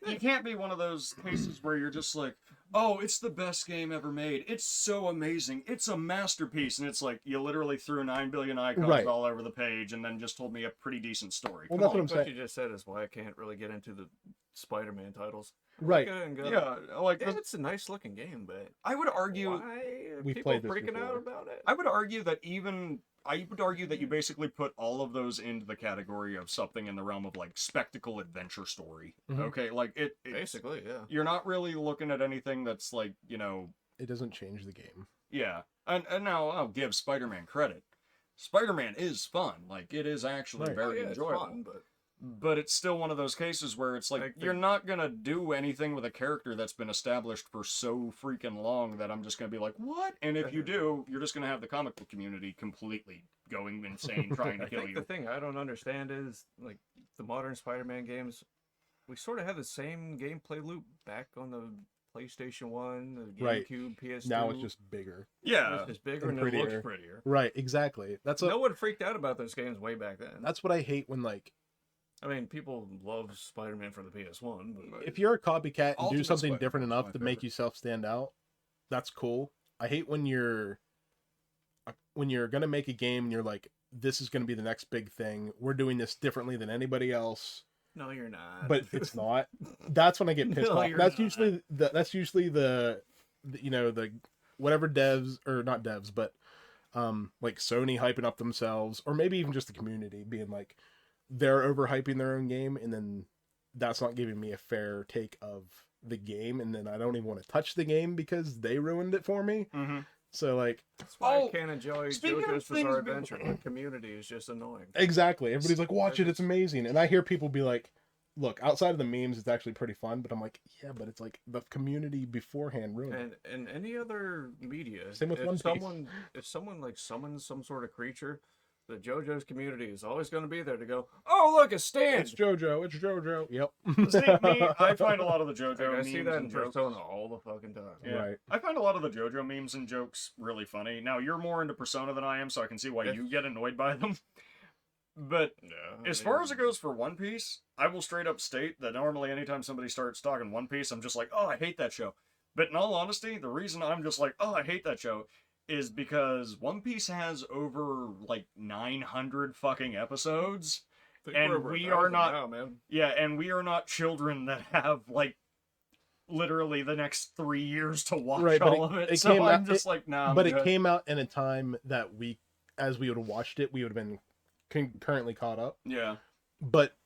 you can't be one of those cases where you're just like, oh, it's the best game ever made. It's so amazing. It's a masterpiece. And it's like, you literally threw 9 billion icons Right. all over the page and then just told me a pretty decent story. Well, Come that's on. what I'm What saying. you just said is why I can't really get into the Spider-Man titles. Right. Look at it and go, Yeah, like, yeah, it's a nice looking game, but I would argue... why are We've people played this freaking out before. about it? I would argue that you basically put all of those into the category of something in the realm of like spectacle adventure story. Mhm. Okay, like it's Basically, yeah. you're not really looking at anything that's like, you know, It doesn't change the game. yeah. And now I'll give Spider-Man credit. Spider-Man is fun. Like it is actually Right. very Oh, yeah, it's enjoyable. fun, But it's still one of those cases where it's like, Like the- you're not gonna do anything with a character that's been established for so freaking long that I'm just gonna be like, what? And if you do, you're just gonna have the comic book community completely going insane trying to I kill think you. the thing I don't understand is like the modern Spider-Man games. We sort of have the same gameplay loop back on the PlayStation 1, the Right. GameCube, PS2. Now it's just bigger. Yeah. It's just bigger and and it looks prettier. prettier. Right, exactly. That's No one freaked out about those games way back then. that's what I hate when like I mean, people love Spider-Man for the PS1, but if you're a copycat and do Ultimate something Spider-Man different is enough my to make favorite. yourself stand out, that's cool. I hate when you're gonna make a game and you're like, this is gonna be the next big thing. We're doing this differently than anybody else, no, you're not. but it's not. That's when I get pissed No, off. you're That's not. usually the you know the whatever devs or not devs, but like Sony hyping up themselves, or maybe even just the community being like they're overhyping their own game, and then that's not giving me a fair take of the game, and then I don't even want to touch the game because they ruined it for me. Mm-hmm. So like, That's why I can't enjoy speaking of JoJo's things Bizarre being- Adventure. The community is just annoying. exactly. Everybody's like, watch it, it's amazing. And I hear people be like, look, outside of the memes, it's actually pretty fun. But I'm like, yeah, but it's like the community beforehand ruined it. And any other media, Same with if One Piece. someone like summons some sort of creature, the JoJo's community is always going to be there to go, oh look, a stand. It's JoJo. It's JoJo. Yep. See, me, I find a lot of the JoJo Like, I memes see that in and jokes. Persona all the fucking time. Yeah. Right. I find a lot of the JoJo memes and jokes really funny. Now, you're more into Persona than I am, so I can see why you get annoyed by them. But Yeah, as far as it goes for One Piece, I will straight up state that normally anytime somebody starts talking One Piece, I'm just like, oh, I hate that show. But in all honesty, the reason I'm just like, oh, I hate that show is because One Piece has over like 900 fucking episodes. I think and we're over we 1,000 are not- now, man. Yeah, and we are not children that have like literally the next 3 years to watch Right, but all of it. it So came I'm out- just like, nah. But I'm it good. came out in a time that we, as we would have watched it, we would have been concurrently caught up. Yeah. But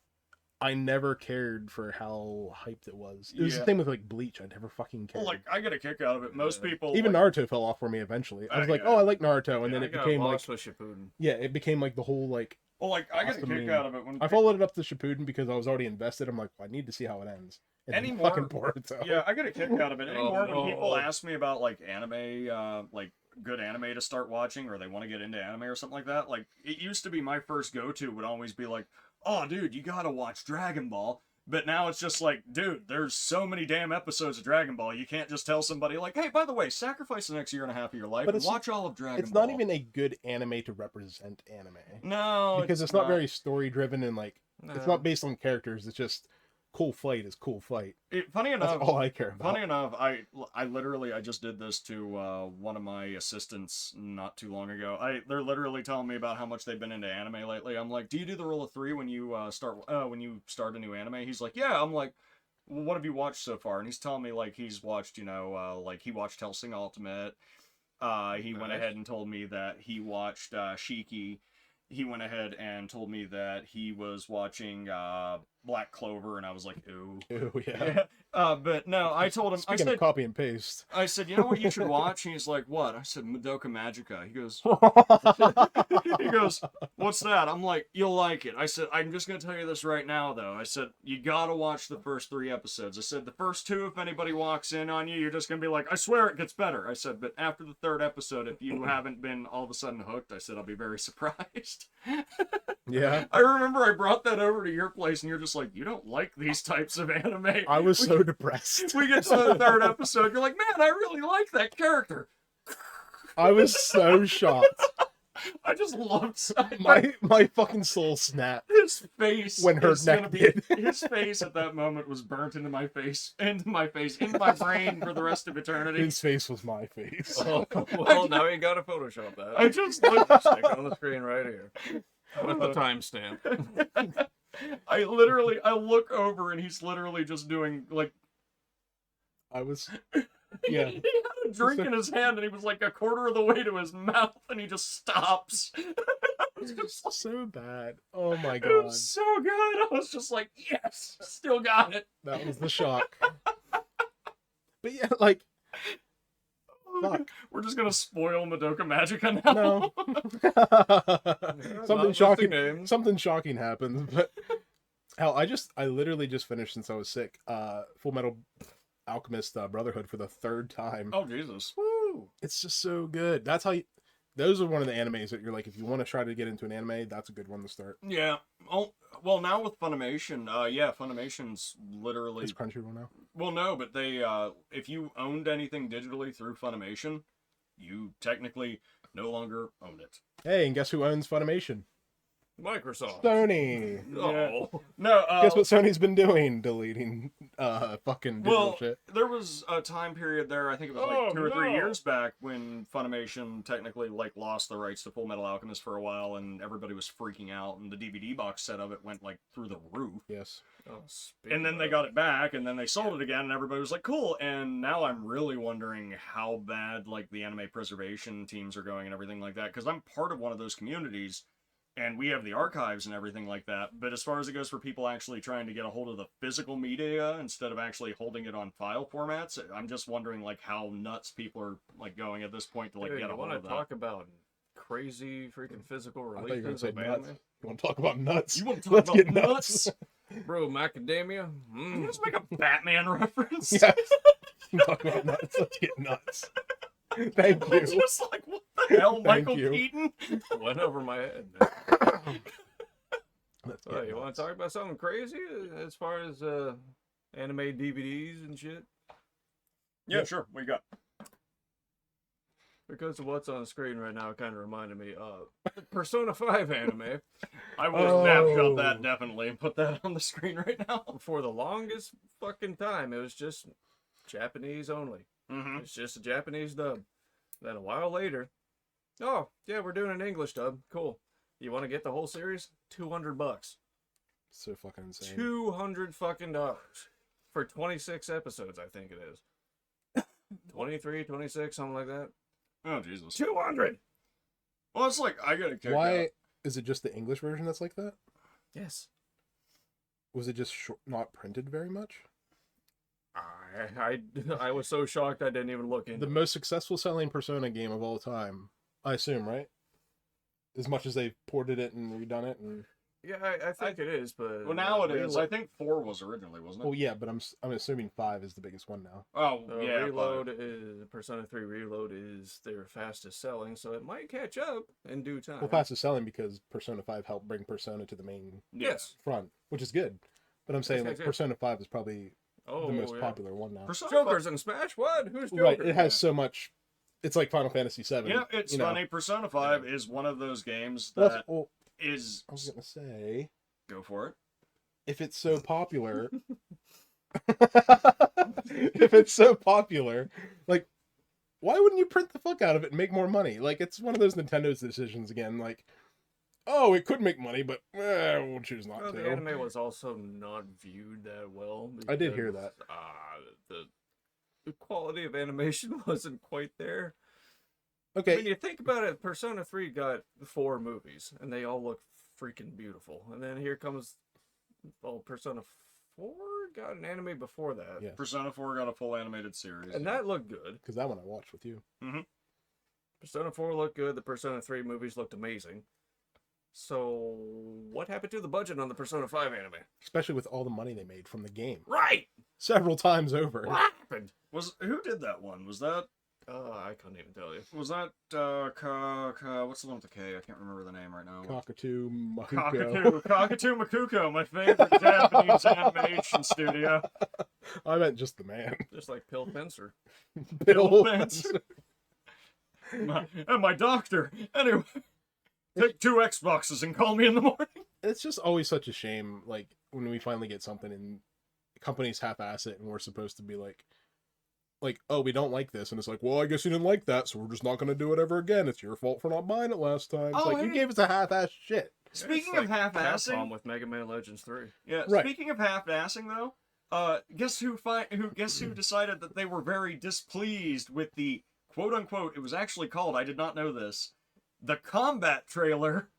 I never cared for how hyped it was. It was Yeah. the same with like Bleach. I never fucking cared. Well, like I get a kick out of it. Most Yeah. people Even like, Naruto fell off for me eventually. I was like, yeah. oh, I like Naruto, and Yeah, then I it got became like, lost with Shippuden. yeah, it became like the whole like. well, like I get a Awesome kick meme. out of it when I followed it up to Shippuden because I was already invested. I'm like, well, I need to see how it ends. And then Anymore- fucking Boruto. Yeah, I get a kick out of it anymore no. when people ask me about like anime, like good anime to start watching, or they want to get into anime or something like that. Like it used to be my first go-to would always be like, oh, dude, you gotta watch Dragon Ball. But now it's just like, dude, there's so many damn episodes of Dragon Ball. You can't just tell somebody like, hey, by the way, sacrifice the next year and a half of your life But and it's- watch all of Dragon It's Ball. not even a good anime to represent anime. No, Because it's not very story driven and like it's No. not based on characters. It's just cool fight is cool fight. Funny That's enough, all I care about. Funny enough, I literally I just did this to one of my assistants not too long ago. They're literally telling me about how much they've been into anime lately. I'm like, do you do the rule of three when you start a new anime? He's like, yeah. I'm like, well, what have you watched so far? And he's telling me like he's watched like he watched Hellsing Ultimate. He went Nice. ahead and told me that he watched Shiki. He went ahead and told me that he was watching Black Clover, and I was like, ooh. Ooh, yeah. Yeah. But no, I told him. Speaking of copy and paste. I said, you know what you should watch? And he's like, what? I said, Madoka Magica. He goes, what's that? I'm like, you'll like it. I said, I'm just going to tell you this right now, though. I said, you got to watch the first 3 episodes. I said, the first 2, if anybody walks in on you, you're just going to be like, I swear it gets better. I said, but after the 3rd episode, if you haven't been all of a sudden hooked, I said, I'll be very surprised. Yeah. I remember I brought that over to your place, and you're just like, you don't like these types of anime. I was so depressed. We get to the 3rd episode, you're like, man, I really like that character. I was so shocked. I just loved My fucking soul snapped. his face. When her is neck gonna be, did. his face at that moment was burnt into my brain for the rest of eternity. His face was my face. Oh, well, now you gotta Photoshop that. I just looked. Stick it on the screen right here with the timestamp. I look over and he's literally just doing like I was, yeah. he had a drink in his hand and he was like a quarter of the way to his mouth and he just stops. It was so bad. Oh my It god. was so good. I was just like, yes, still got it. That was the shock. But yeah, like, fuck. We're just gonna spoil Madoka Magica now. No. Not Something listing shocking. names. Something shocking happens. But hell, I literally just finished since I was sick. Full Metal Alchemist Brotherhood for the 3rd time. Oh Jesus. Woo! It's just so good. That's how you. Those are one of the animes that you're like, if you want to try to get into an anime, that's a good one to start. Yeah. Oh, well, now with Funimation, yeah, Funimation's literally. It's Crunchyroll now. Well, no, but they, if you owned anything digitally through Funimation, you technically no longer owned it. Hey, and guess who owns Funimation? Microsoft. Sony. Oh. No, Guess what Sony's been doing? Deleting fucking digital well, shit. there was a time period there, I think it was like Oh, 2 or 3 no. years back, when Funimation technically like lost the rights to Full Metal Alchemist for a while, and everybody was freaking out, and the DVD box set of it went like through the roof. Yes. Oh, And then they got it back, and then they sold it again, and everybody was like, cool. And now I'm really wondering how bad, like, the anime preservation teams are going and everything like that, because I'm part of one of those communities and we have the archives and everything like that. But as far as it goes for people actually trying to get a hold of the physical media instead of actually holding it on file formats, I'm just wondering like how nuts people are like going at this point to like Dude, get a you hold want of to that. talk about crazy freaking physical I thought you were gonna releases say of nuts. anime? You want to talk about nuts? You want to talk Let's about get nuts? Bro, macadamia? Can you just make a Batman reference? Yes. Talk about nuts. Let's get nuts. Thank I'm you. just like, what the hell, Thank Michael you. Keaton? Went over my head, man. Let's Oh, get you want nuts. to talk about something crazy as far as anime DVDs and shit? Yeah, sure. What you got? Because of what's on the screen right now, it kind of reminded me of Persona 5 anime. I will snapshot that definitely and put that on the screen right now. For the longest fucking time, it was just Japanese only. Mm-hmm. It's just a Japanese dub. Then a while later, oh, yeah, we're doing an English dub. Cool. You want to get the whole series? $200. So fucking insane. $200 fucking dollars for 26 episodes, I think it is. 23, 26, something like that. Oh, Jesus. 200. Well, it's like, I gotta kick Why out. is it just the English version that's like that? Yes. Was it just not printed very much? I was so shocked I didn't even look into The most successful selling Persona game of all time, I assume, right? As much as they've ported it and redone it, and Yeah, I think it is, but Well, now it is. I think 4 was originally, wasn't it? well, yeah, but I'm assuming 5 is the biggest one now. Oh, the yeah. Reload is Persona 3 Reload is their fastest selling, so it might catch up in due time. Well, fastest selling because Persona 5 helped bring Persona to the main Yes. front, which is good. But I'm saying Yes, like yes, yes. Persona 5 is probably Oh, the most yeah. popular one now. Persona Joker's in Smash? What? Who's Joker? Right, it has so much. It's like Final Fantasy 7. You know, it's you know. funny. Persona 5 is one of those games Well, that well, is... I was gonna say, Go for it. if it's so popular, if it's so popular, like, why wouldn't you print the fuck out of it and make more money? Like, it's one of those Nintendo's decisions again. Like, oh, it could make money, but we'll choose not Well, to. the anime was also not viewed that well. I did hear because, that. The quality of animation wasn't quite there. Okay, When you think about it, Persona 3 got 4 movies, and they all look freaking beautiful. And then here comes, well, Persona 4 got an anime before that. Yeah. Persona 4 got a full animated series. And that looked good. because that one I watched with you. Persona 4 looked good. The Persona 3 movies looked amazing. So, what happened to the budget on the Persona 5 anime? Especially with all the money they made from the game. Right! Several times over. What happened? Who did that one? Was that... I couldn't even tell you. what's the one with the K? I can't remember the name right now. Cockatoo, Mahuko. Cockatoo Makuko, my favorite Japanese animation studio. I meant just the man. Just like Pill Fencer. Bill Fencer. And my doctor. Anyway, take 2 Xboxes and call me in the morning. It's just always such a shame, like, when we finally get something and companies half-ass it and we're supposed to be like, oh, we don't like this. And it's like, well, I guess you didn't like that, so we're just not going to do it ever again. It's your fault for not buying it last time. It's Oh, like, you hey. gave us a half-ass shit. Speaking It's of like half-assing, Capcom with Mega Man Legends 3. yeah. Right. Speaking of half-assing, though, guess who decided that they were very displeased with the quote-unquote? It was actually called. I did not know this. The combat trailer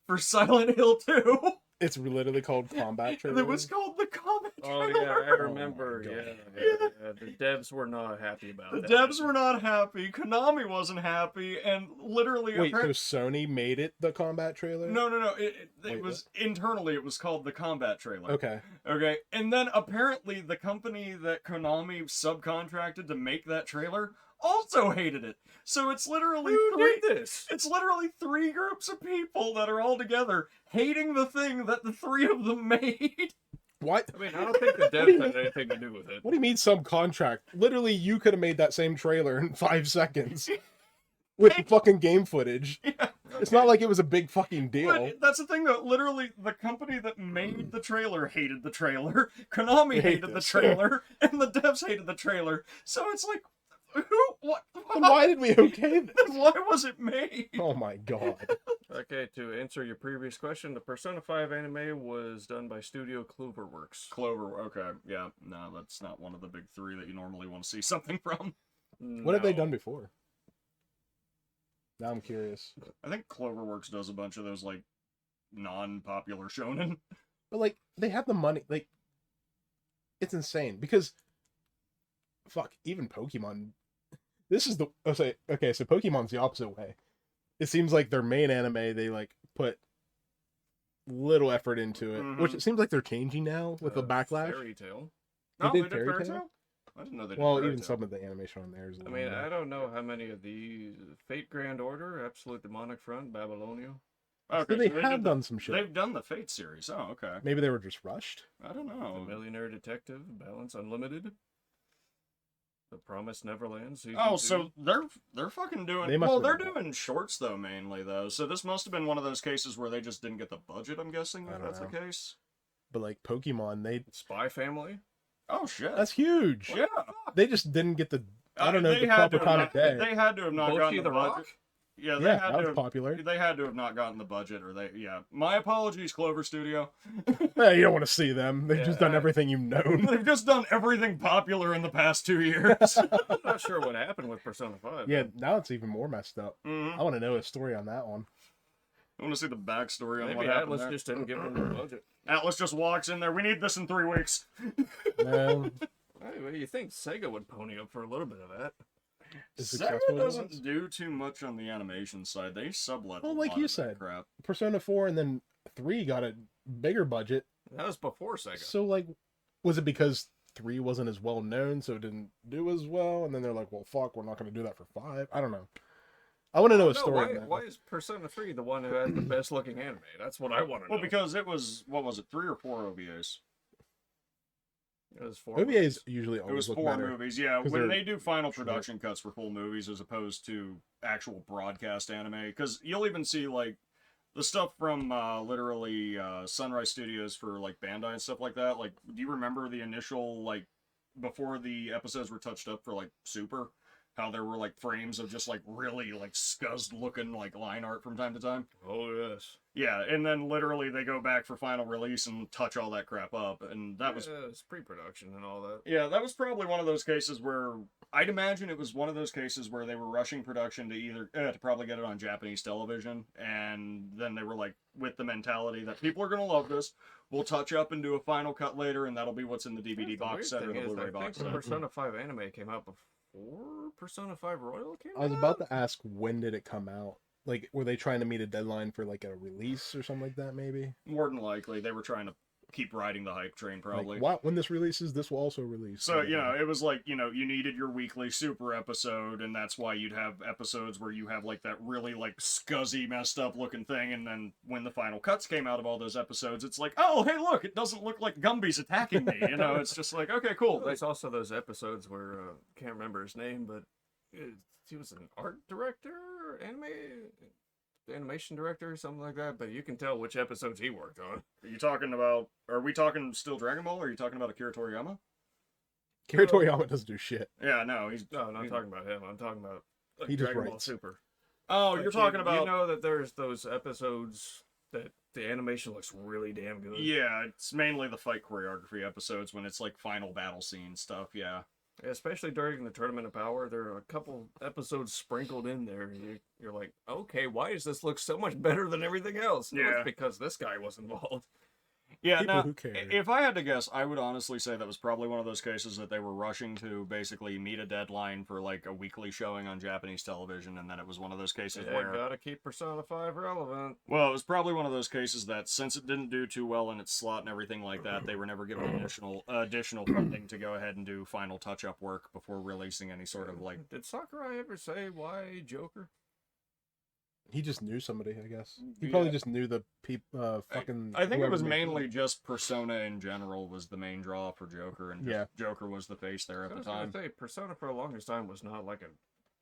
for Silent Hill 2. It's literally called Combat Trailer. It was called the combat Oh, trailer. yeah, I remember. Oh my God. Yeah. The devs were not happy about The that. devs were not happy. Konami wasn't happy, and literally, Wait, so Sony made it the Combat Trailer? no. It Wait, was internally. It was called the combat trailer. Okay. Okay, and then apparently the company that Konami subcontracted to make that trailer also hated it. So it's literally Who three. did this? It's literally 3 groups of people that are all together hating the thing that the 3 of them made. What? I mean, I don't think the devs had anything to do with it. What do you mean subcontract? Literally, you could have made that same trailer in 5 seconds. With fucking game footage. Yeah. It's not like it was a big fucking deal. But that's the thing, though. Literally, the company that made the trailer hated the trailer. Konami I hate hated the this. trailer, and the devs hated the trailer. So it's like, who? What? Then why did we okay this? Why was it made? Oh my god. Okay, to answer your previous question, the Persona 5 anime was done by Studio Cloverworks. Clover. Okay, yeah. No, that's not one of the big 3 that you normally want to see something from. What have they No. done before? Now I'm curious. I think Cloverworks does a bunch of those like non-popular shonen. But like they have the money, like it's insane because fuck, even Pokemon. This is the okay, so Pokemon's the opposite way. It seems like their main anime they like put little effort into it, which it seems like they're changing now with the backlash. Fairy Tail. No, They they did did Fairy Fairy Tail? Tail? I didn't know they did Well, Fairy even Tail. some of the animation on there is. I mean, I don't know how many of these Fate Grand Order, Absolute Demonic Front, Babylonia. Okay, So they did have done some shit. They've done the Fate series. Oh, okay. Maybe they were just rushed. I don't The know. Millionaire Detective, Balance Unlimited. The Promised Neverland season Oh, 2. so they're fucking doing. They must Well, have they're been doing shorts though, mainly though. So this must have been one of those cases where they just didn't get the budget. I'm guessing I if don't that's the know. case. But like Pokemon, Spy Family. Oh shit. that's huge. Yeah. They just didn't get the I don't know They the had proper to time have of day. They had to have not Bochi gotten the the budget. Rock? Yeah, they Yeah, had that to was have, popular. They had to have not gotten the budget, or they. Yeah, my apologies, Clover Studio. Yeah, you don't want to see them. They've just done Yeah. everything you've known. They've just done everything popular in the past 2 years. I'm not sure what happened with Persona 5. Yeah, now it's even more messed up. Mhm. I want to know a story on that one. I want to see the backstory on Maybe what happened Atlas there. just didn't give them the budget. Atlas just walks in there. We need this in 3 weeks. Um, Hey, well, you think Sega would pony up for a little bit of that? as Sega successful as it was. doesn't do too much on the animation side. They sublet. Well, a like lot you of that said. crap. Persona 4 and then 3 got a bigger budget. That was before Sega. So like, was it because 3 wasn't as well known, so it didn't do as well? And then they're like, well, fuck, we're not going to do that for 5. I don't know. I want to know a story. on that. Why is Persona 3 the one who has the best looking anime? That's what I want to know. Well, because it was what was it, 3 or 4 OVAs? it was 4 OVAs usually It was always look 4 better. movies. Yeah, 'Cause when they're they do final short. production cuts for full movies as opposed to actual broadcast anime, because you'll even see like the stuff from literally Sunrise Studios for like Bandai and stuff like that. Like, do you remember the initial like before the episodes were touched up for like Super? How there were like frames of just like really like scuzzed looking like line art from time to time. Oh, yes. Yeah, and then literally they go back for final release and touch all that crap up, and that was It's pre-production and all that. yeah, that was probably one of those cases where I'd imagine it was one of those cases where they were rushing production to either to probably get it on Japanese television, and then they were like with the mentality that people are gonna love this. We'll touch up and do a final cut later, and that'll be what's in the DVD box set or the Blu-ray box I think set. the Persona 5 anime came out before Persona 5 Royal came out? I was about to ask, when did it come out? Like, were they trying to meet a deadline for like a release or something like that? Maybe. More than likely, they were trying to keep riding the hype train, probably. Like, when this releases, this will also release. So, you know, it was like, you know, you needed your weekly super episode, and that's why you'd have episodes where you have, like, that really, like, scuzzy, messed up looking thing, and then when the final cuts came out of all those episodes, it's like, oh, hey, look, it doesn't look like Gumby's attacking me, you know, it's just like, okay, cool. There's also those episodes where, can't remember his name, but he was an art director, animation director or something like that, but you can tell which episodes he worked on. Are we talking still Dragon Ball, or are you talking about Akira Toriyama? Kira Toriyama doesn't do shit. Yeah, no, he's... No, I'm not talking about him. I'm talking about He just Dragon Ball writes. Super. Oh, But you're talking about... You know that there's those episodes that the animation looks really damn good. Yeah, it's mainly the fight choreography episodes when it's, like, final battle scene stuff, yeah. Especially during the Tournament of Power, there are a couple episodes sprinkled in there. You're like, okay, why does this look so much better than everything else? Well, Yeah. it's because this guy was involved. Yeah, People now, who care. if I had to guess, I would honestly say that was probably one of those cases that they were rushing to basically meet a deadline for like a weekly showing on Japanese television, and then it was one of those cases Yeah, where, gotta keep Persona 5 relevant. well, it was probably one of those cases that since it didn't do too well in its slot and everything like that, they were never given additional funding to go ahead and do final touch-up work before releasing any sort of like. Did Sakurai ever say why Joker? He just knew somebody, I guess. He probably Yeah. just knew the fucking. I think it whoever was made mainly just Persona in general was the main draw for Joker, and just Yeah. Joker was the face there at I the was gonna time. say, Persona for the longest time was not like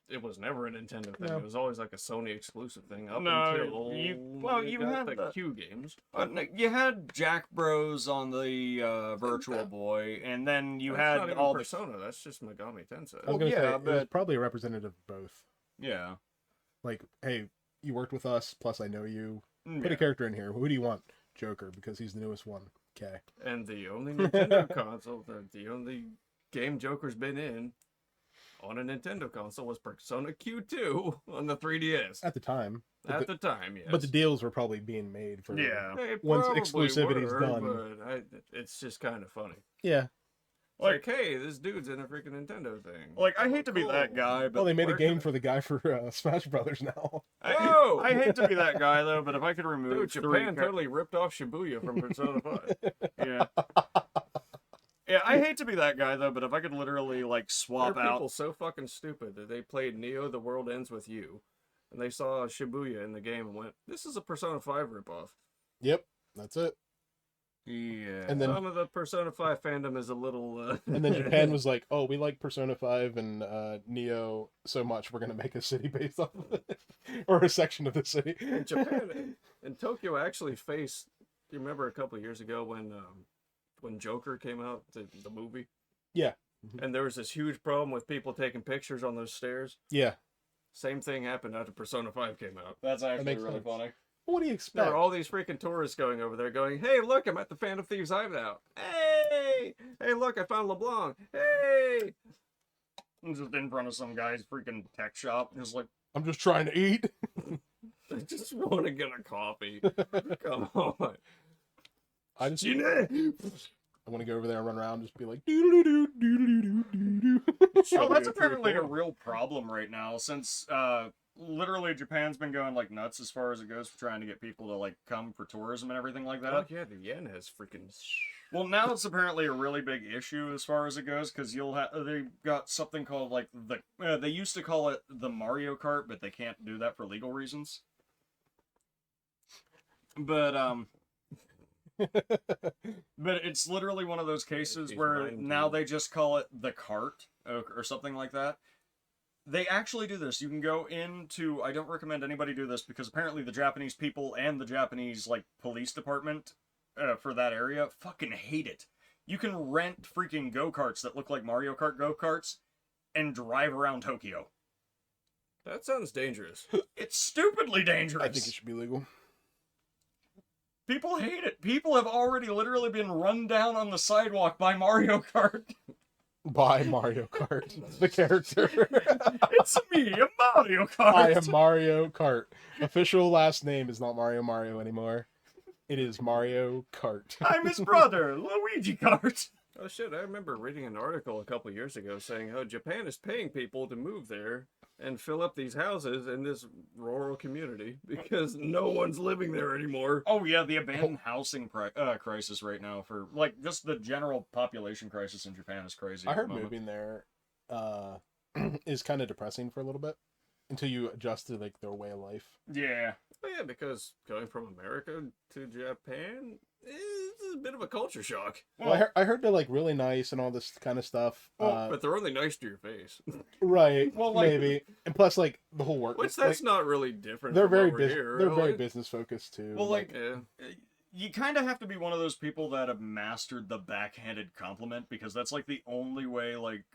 it was never a Nintendo thing. No. It was always like a Sony exclusive thing up No, until you got had the the- Q games. You had Jack Bros on the Virtual Boy, and then you That's had not even all the Persona. That's just Megami Tensei. I was gonna yeah, say it was but- probably a representative of both. yeah. Like, hey, you worked with us, plus I know you. Put Yeah. a character in here. Who do you want? Joker, because he's the newest one. Okay. And the only Nintendo console, the only game Joker's been in, on a Nintendo console was Persona Q2 on the 3DS. At the time. At the time, yes. But the deals were probably being made for They once probably exclusivity's were, done. But it's just kind of funny. Yeah. Like, hey, this dude's in a freaking Nintendo thing. Like, I hate to be that guy, but Well, they made a where game can- for the guy for Smash Brothers now. Whoa! I hate to be that guy though, but if I could remove Dude, Japan totally ripped off Shibuya from Persona 5. yeah. Yeah, I hate to be that guy though, but if I could literally like There swap are out. people so fucking stupid that they played Neo: The World Ends With You, and they saw Shibuya in the game and went, "This is a Persona 5 ripoff." Yep, that's it. Yeah. And then Some of the Persona 5 fandom is a little. and then Japan was like, "Oh, we like Persona 5 and Neo so much, we're gonna make a city based off of it, or a section of the city." Japan and Tokyo actually faced. Do you remember a couple of years ago when Joker came out, the movie? Yeah. And there was this huge problem with people taking pictures on those stairs. Yeah. Same thing happened after Persona 5 came out. That's actually makes really sense. funny. What do you There expect? are all these freaking tourists going over there going, "Hey, look, I'm at the Phantom Thieves Hideout. Hey! Hey, look, I found LeBlanc. Hey!" I'm just in front of some guy's freaking tech shop, just like, I'm just trying to eat. I just want to get a coffee. Come on. I just Gene! I want to go over there and run around and just be like doo doo doo doo doo doo doo. well, that's apparently a real problem right now since literally Japan's been going like nuts as far as it goes for trying to get people to like come for tourism and everything like that. Oh, yeah, the yen has freaking... Well, now it's apparently a really big issue as far as it goes because they've got something called like they used to call it the Mario Kart, but they can't do that for legal reasons. But but it's literally one of those cases He's where mind now blowing. they just call it the cart or something like that. They actually do this. You can go into. I don't recommend anybody do this because apparently the Japanese people and the Japanese like police department for that area fucking hate it. You can rent freaking go-karts that look like Mario Kart go-karts and drive around Tokyo. That sounds dangerous. It's stupidly dangerous. I think it should be legal. People hate it. People have already literally been run down on the sidewalk by Mario Kart. By Mario Kart, the character. It's me, a Mario Kart. I am Mario Kart. Official last name is not Mario anymore. It is Mario Kart. I'm his brother, Luigi Kart. Oh shit, I remember reading an article a couple years ago saying how Japan is paying people to move there and fill up these houses in this rural community because no one's living there anymore. Oh yeah, the abandoned housing crisis right now for like just the general population crisis in Japan is crazy. I at the heard moment. moving there is kind of depressing for a little bit until you adjust to like their way of life. Yeah. Oh, yeah, because going from America to Japan is a bit of a culture shock. Well, I heard they're like really nice and all this kind of stuff. But they're only nice to your face. Right. Well, like- maybe. And plus, like the whole work. Which like, that's not really different. they're from very over business. here. They're Oh, very it- business focused too. Well, like Yeah. you kind of have to be one of those people that have mastered the backhanded compliment because that's like the only way. Like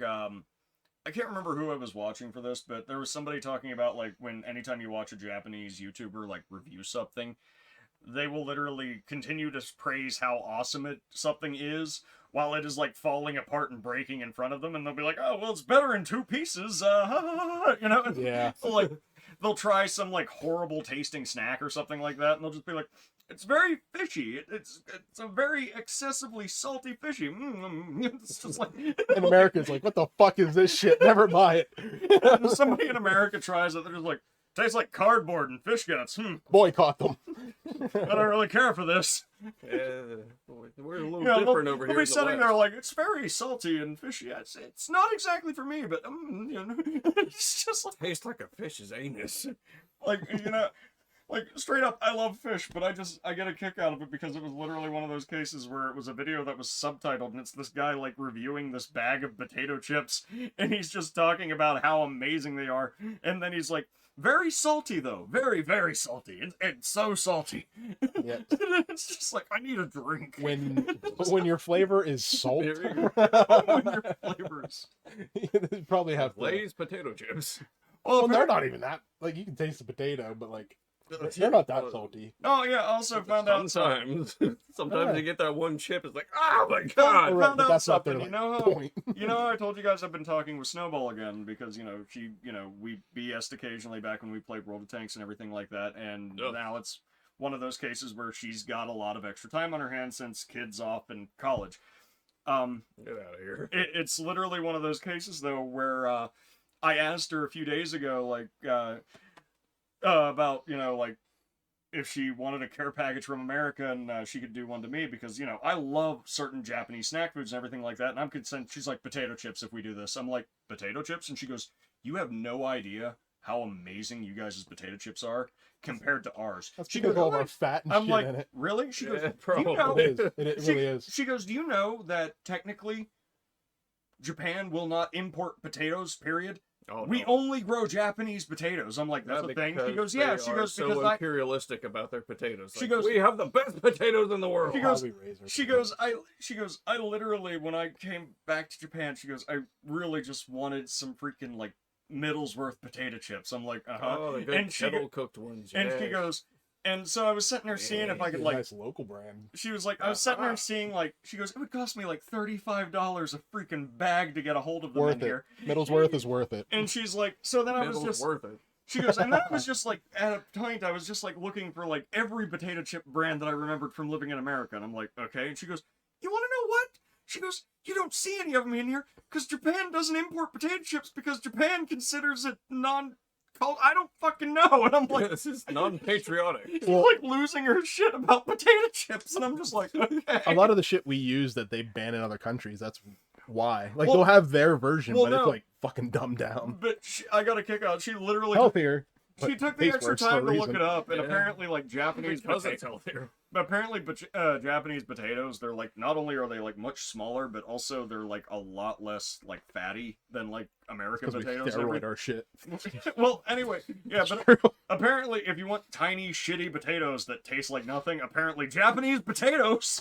I can't remember who I was watching for this, but there was somebody talking about like when anytime you watch a Japanese YouTuber like review something, they will literally continue to praise how awesome something is while it is like falling apart and breaking in front of them, and they'll be like, "Oh, well, it's better in two pieces," you know? Yeah. Like they'll try some like horrible tasting snack or something like that, and they'll just be like, "It's very fishy. It's a very excessively salty fishy." It's just like In America, it's like, what the fuck is this shit? Never buy it. and somebody in America tries it, they're just like, "Tastes like cardboard and fish guts. Boycott them. I don't really care for this." Yeah, we're a little You know, different they'll over be here. in the sitting there West. like, "It's very salty and fishy. It's not exactly for me, but you know," it's just like, Tastes like a fish's anus. like you know. Like, straight up, I love fish, but I get a kick out of it because it was literally one of those cases where it was a video that was subtitled, and it's this guy, like, reviewing this bag of potato chips, and he's just talking about how amazing they are, and then he's like, "Very salty, though. Very, very salty. It's so salty." Yeah. It's just like, I need a drink. When your flavor is salt, There you When your flavors. you probably have to. Lay's potato chips. Well, they're not even that. Like, you can taste the potato, but like, They're not that salty. Oh yeah, I also found out Sometimes Yeah. you get that one chip. It's like, oh my God, god. Right, found but out that's not their something. point. You know how I told you guys I've been talking with Snowball again because we BS'd occasionally back when we played World of Tanks and everything like that, and Ugh. now it's one of those cases where she's got a lot of extra time on her hands since kids off in college. Get out of here. It's literally one of those cases though where I asked her a few days ago about if she wanted a care package from America and she could do one to me because I love certain Japanese snack foods and everything like that, and I'm concerned. She's like, potato chips if we do this. I'm like, potato chips? And she goes, you have no idea how amazing you guys' potato chips are compared to ours. That's She because goes, all of our fat and I'm shit like, in it. really? She goes, Yeah, do you know? It is. It really is. She goes, do you know that technically Japan will not import potatoes, period? Oh, We no. only grow Japanese potatoes. I'm like, that's Yeah, the thing. She because goes, yeah. they She are goes, so because imperialistic about their potatoes. She Like, goes- we have the best potatoes in the world. She How goes- we raise our She potatoes. goes, I literally, when I came back to Japan, she goes, I really just wanted some freaking, like, Middlesworth potato chips. I'm like, uh-huh. Oh, the good And she kettle cooked ones. And she yes. goes, and so I was sitting there seeing if I It's could, a like, nice local brand. she was like, I was sitting there seeing, like, she goes, it would cost me, like, $35 a freaking bag to get a hold of them Worth in it. here. Middlesworth is worth it. And she's like, so then I was Middle's just, worth it. she goes, and then I was just like, at a point, I was just like looking for like every potato chip brand that I remembered from living in America. And I'm like, okay. And she goes, you want to know what? She goes, you don't see any of them in here because Japan doesn't import potato chips because Japan considers it I don't fucking know. And I'm like, This is non-patriotic. she's like losing her shit about potato chips. And I'm just like, okay. A lot of the shit we use that they ban in other countries, that's why. Like, Well- they'll have their version, well, but no. it's like fucking dumbed down. But I got a kick out. She literally Healthier. She but took the tastes extra worse for a time to look reason. it up, and Yeah. apparently, like Japanese Because it's potatoes. healthier. Apparently, Japanese potatoes, they're like not only are they like much smaller, but also they're like a lot less like fatty than like American Because we potatoes. steroid our shit. Well, anyway, yeah, but apparently, if you want tiny, shitty potatoes that taste like nothing, apparently Japanese potatoes.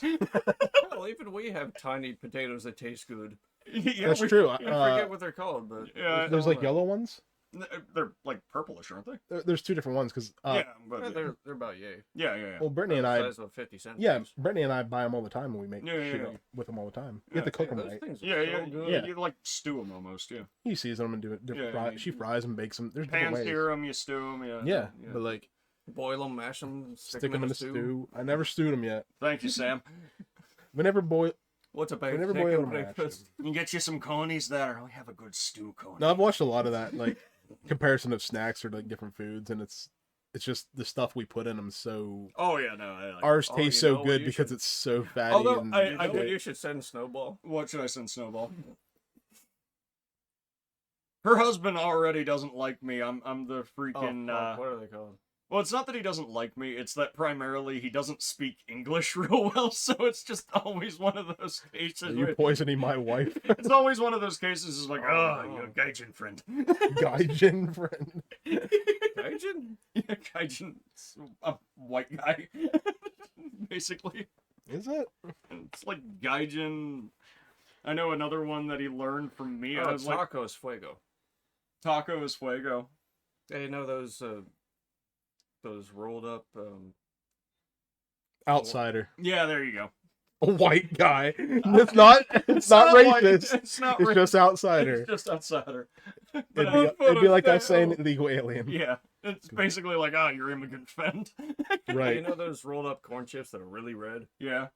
Well, even we have tiny potatoes that taste good. Yeah, That's true. I forget what they're called, but Yeah, There's like yellow ones. They're like purplish, aren't they? There's two different ones because Yeah, but Yeah, they're about yay. yeah. well, Brittany and The I, size of a 50 cent yeah, piece. Brittany and I buy them all the time, and we make Yeah, yeah, shit yeah. up with them all the time. You Yeah. have to cook Yeah, them those right. things are Yeah, so good. Yeah. You like stew them almost, yeah. He seasons them and do it different. Yeah, She fries them, bakes them. There's different Pan ways. sear them, you stew them, yeah. Yeah, but like Boil them, mash them, stick them in a stew. I never stewed them yet. Thank you, Sam. We never boil. What's a We never bacon boil them. breakfast? You can get you some conies that are. We have a good stew coney. No, I've watched a lot of that, like comparison of snacks or like different foods, and it's just the stuff we put in them. So Oh yeah, no. I like ours Oh, tastes you so know what good you because should- it's so fatty. Although and I You know what did- you should send Snowball? What should I send Snowball? Her husband already doesn't like me. I'm the freaking. fuck, what are they called? Well, it's not that he doesn't like me. It's that primarily he doesn't speak English real well. So it's just always one of those are cases. you Where, poisoning my wife, it's always one of those cases. Is like, Oh, oh, no. you're a gaijin friend. Gaijin friend? Gaijin? Yeah, gaijin, a white guy, basically. Is it? It's like gaijin. I know another one that he learned from me. I Oh, was like, tacos fuego. taco is fuego. Hey, you know those rolled up Outsider. Yeah, there you go. A white guy. It's not. It's not white, racist. It's not It's racist. just outsider. It's just outsider. It'd be like us saying illegal alien. Yeah, it's basically like, ah, you're immigrant friend. You Right. know those rolled up corn chips that are really red? Yeah.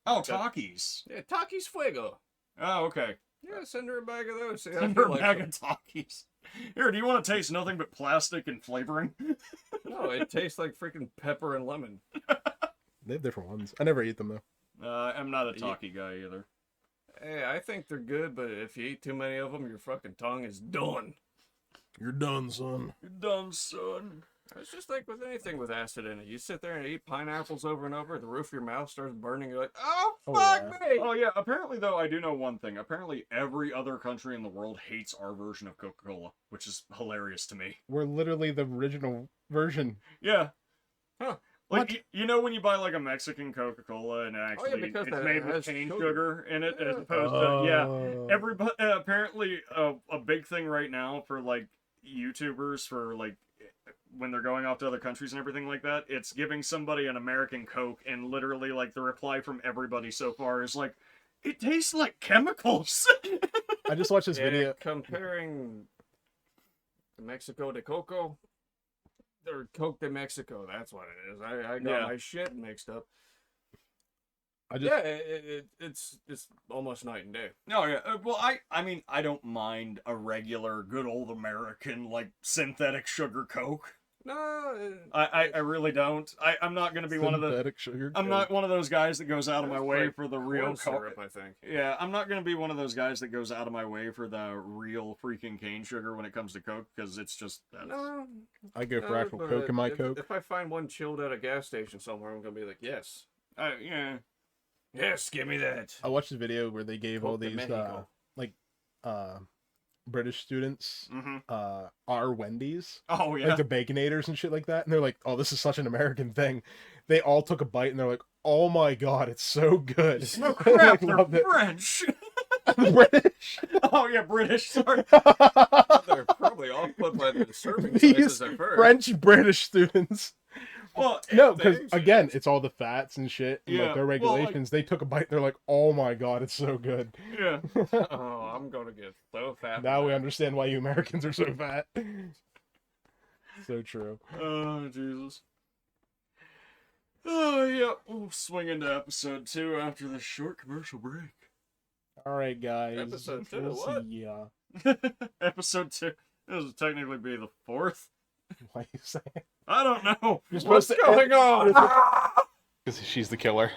Oh, Takis. Yeah, Takis Fuego. Oh, okay. Yeah, send her a bag of those. See how Send she her a likes bag them. of Takis. Here, do you want to taste nothing but plastic and flavoring? No, it tastes like freaking pepper and lemon. They have different ones. I never eat them though. I'm not a Taki guy either. Hey, I think they're good, but if you eat too many of them, your fucking tongue is done. You're done, son. You're done, son. It's just like with anything with acid in it. You sit there and eat pineapples over and over, the roof of your mouth starts burning. You're like, oh, Oh, fuck me! Oh yeah, apparently though, I do know one thing. Apparently every other country in the world hates our version of Coca-Cola, which is hilarious to me. We're literally the original version. Yeah. Huh. Like, What? you know when you buy like a Mexican Coca-Cola and actually because it's that made with has cane sugar. sugar in it as Yeah. opposed to, yeah. Oh. Everybody, apparently a big thing right now for like YouTubers for like when they're going off to other countries and everything like that, it's giving somebody an American Coke, and literally, like, the reply from everybody so far is like, it tastes like chemicals. I just watched this Yeah, video. comparing Mexico de Coco, or Coke de Mexico. That's what it is. I got Yeah. my shit mixed up. I just Yeah, it's almost night and day. No, yeah. Well, I mean, I don't mind a regular, good old American, like, synthetic sugar Coke. No, I really don't. I'm not gonna be one of the. synthetic sugar. I'm not one of those guys that goes out of my it's way like for the real corn syrup, Coke. I think. Yeah, I'm not gonna be one of those guys that goes out of my way for the real freaking cane sugar when it comes to Coke, because it's just. No, I go for no, actual but Coke in my if, Coke. If I find one chilled at a gas station somewhere, I'm gonna be like, yes, Yeah. yes, give me that. I watched a video where they gave all Coke de these Mexico. British students Mm-hmm. our Wendy's, Oh yeah. like the Baconators and shit like that, and they're like, "Oh, this is such an American thing." They all took a bite and they're like, "Oh my god, it's so good." No crap, They they're loved it. French. British. Oh yeah, British. Sorry. They're probably all put by the serving These sizes at first. French British students. Well, No, because Thanks, again, yes. it's all the fats and shit, and Yeah, like their well, like- regulations. They took a bite and they're like, "Oh my god, it's so good." yeah. Oh, I'm gonna get so fat. Now from we that. understand why you Americans are so fat. So true. Oh Jesus. Oh yeah, we'll swing into episode 2 after this short commercial break. All right, guys. Episode 2, We'll what? see ya. Episode 2. This will technically be the 4th. Why are you saying? I don't know. You're What's supposed to- going on? Because she's the killer.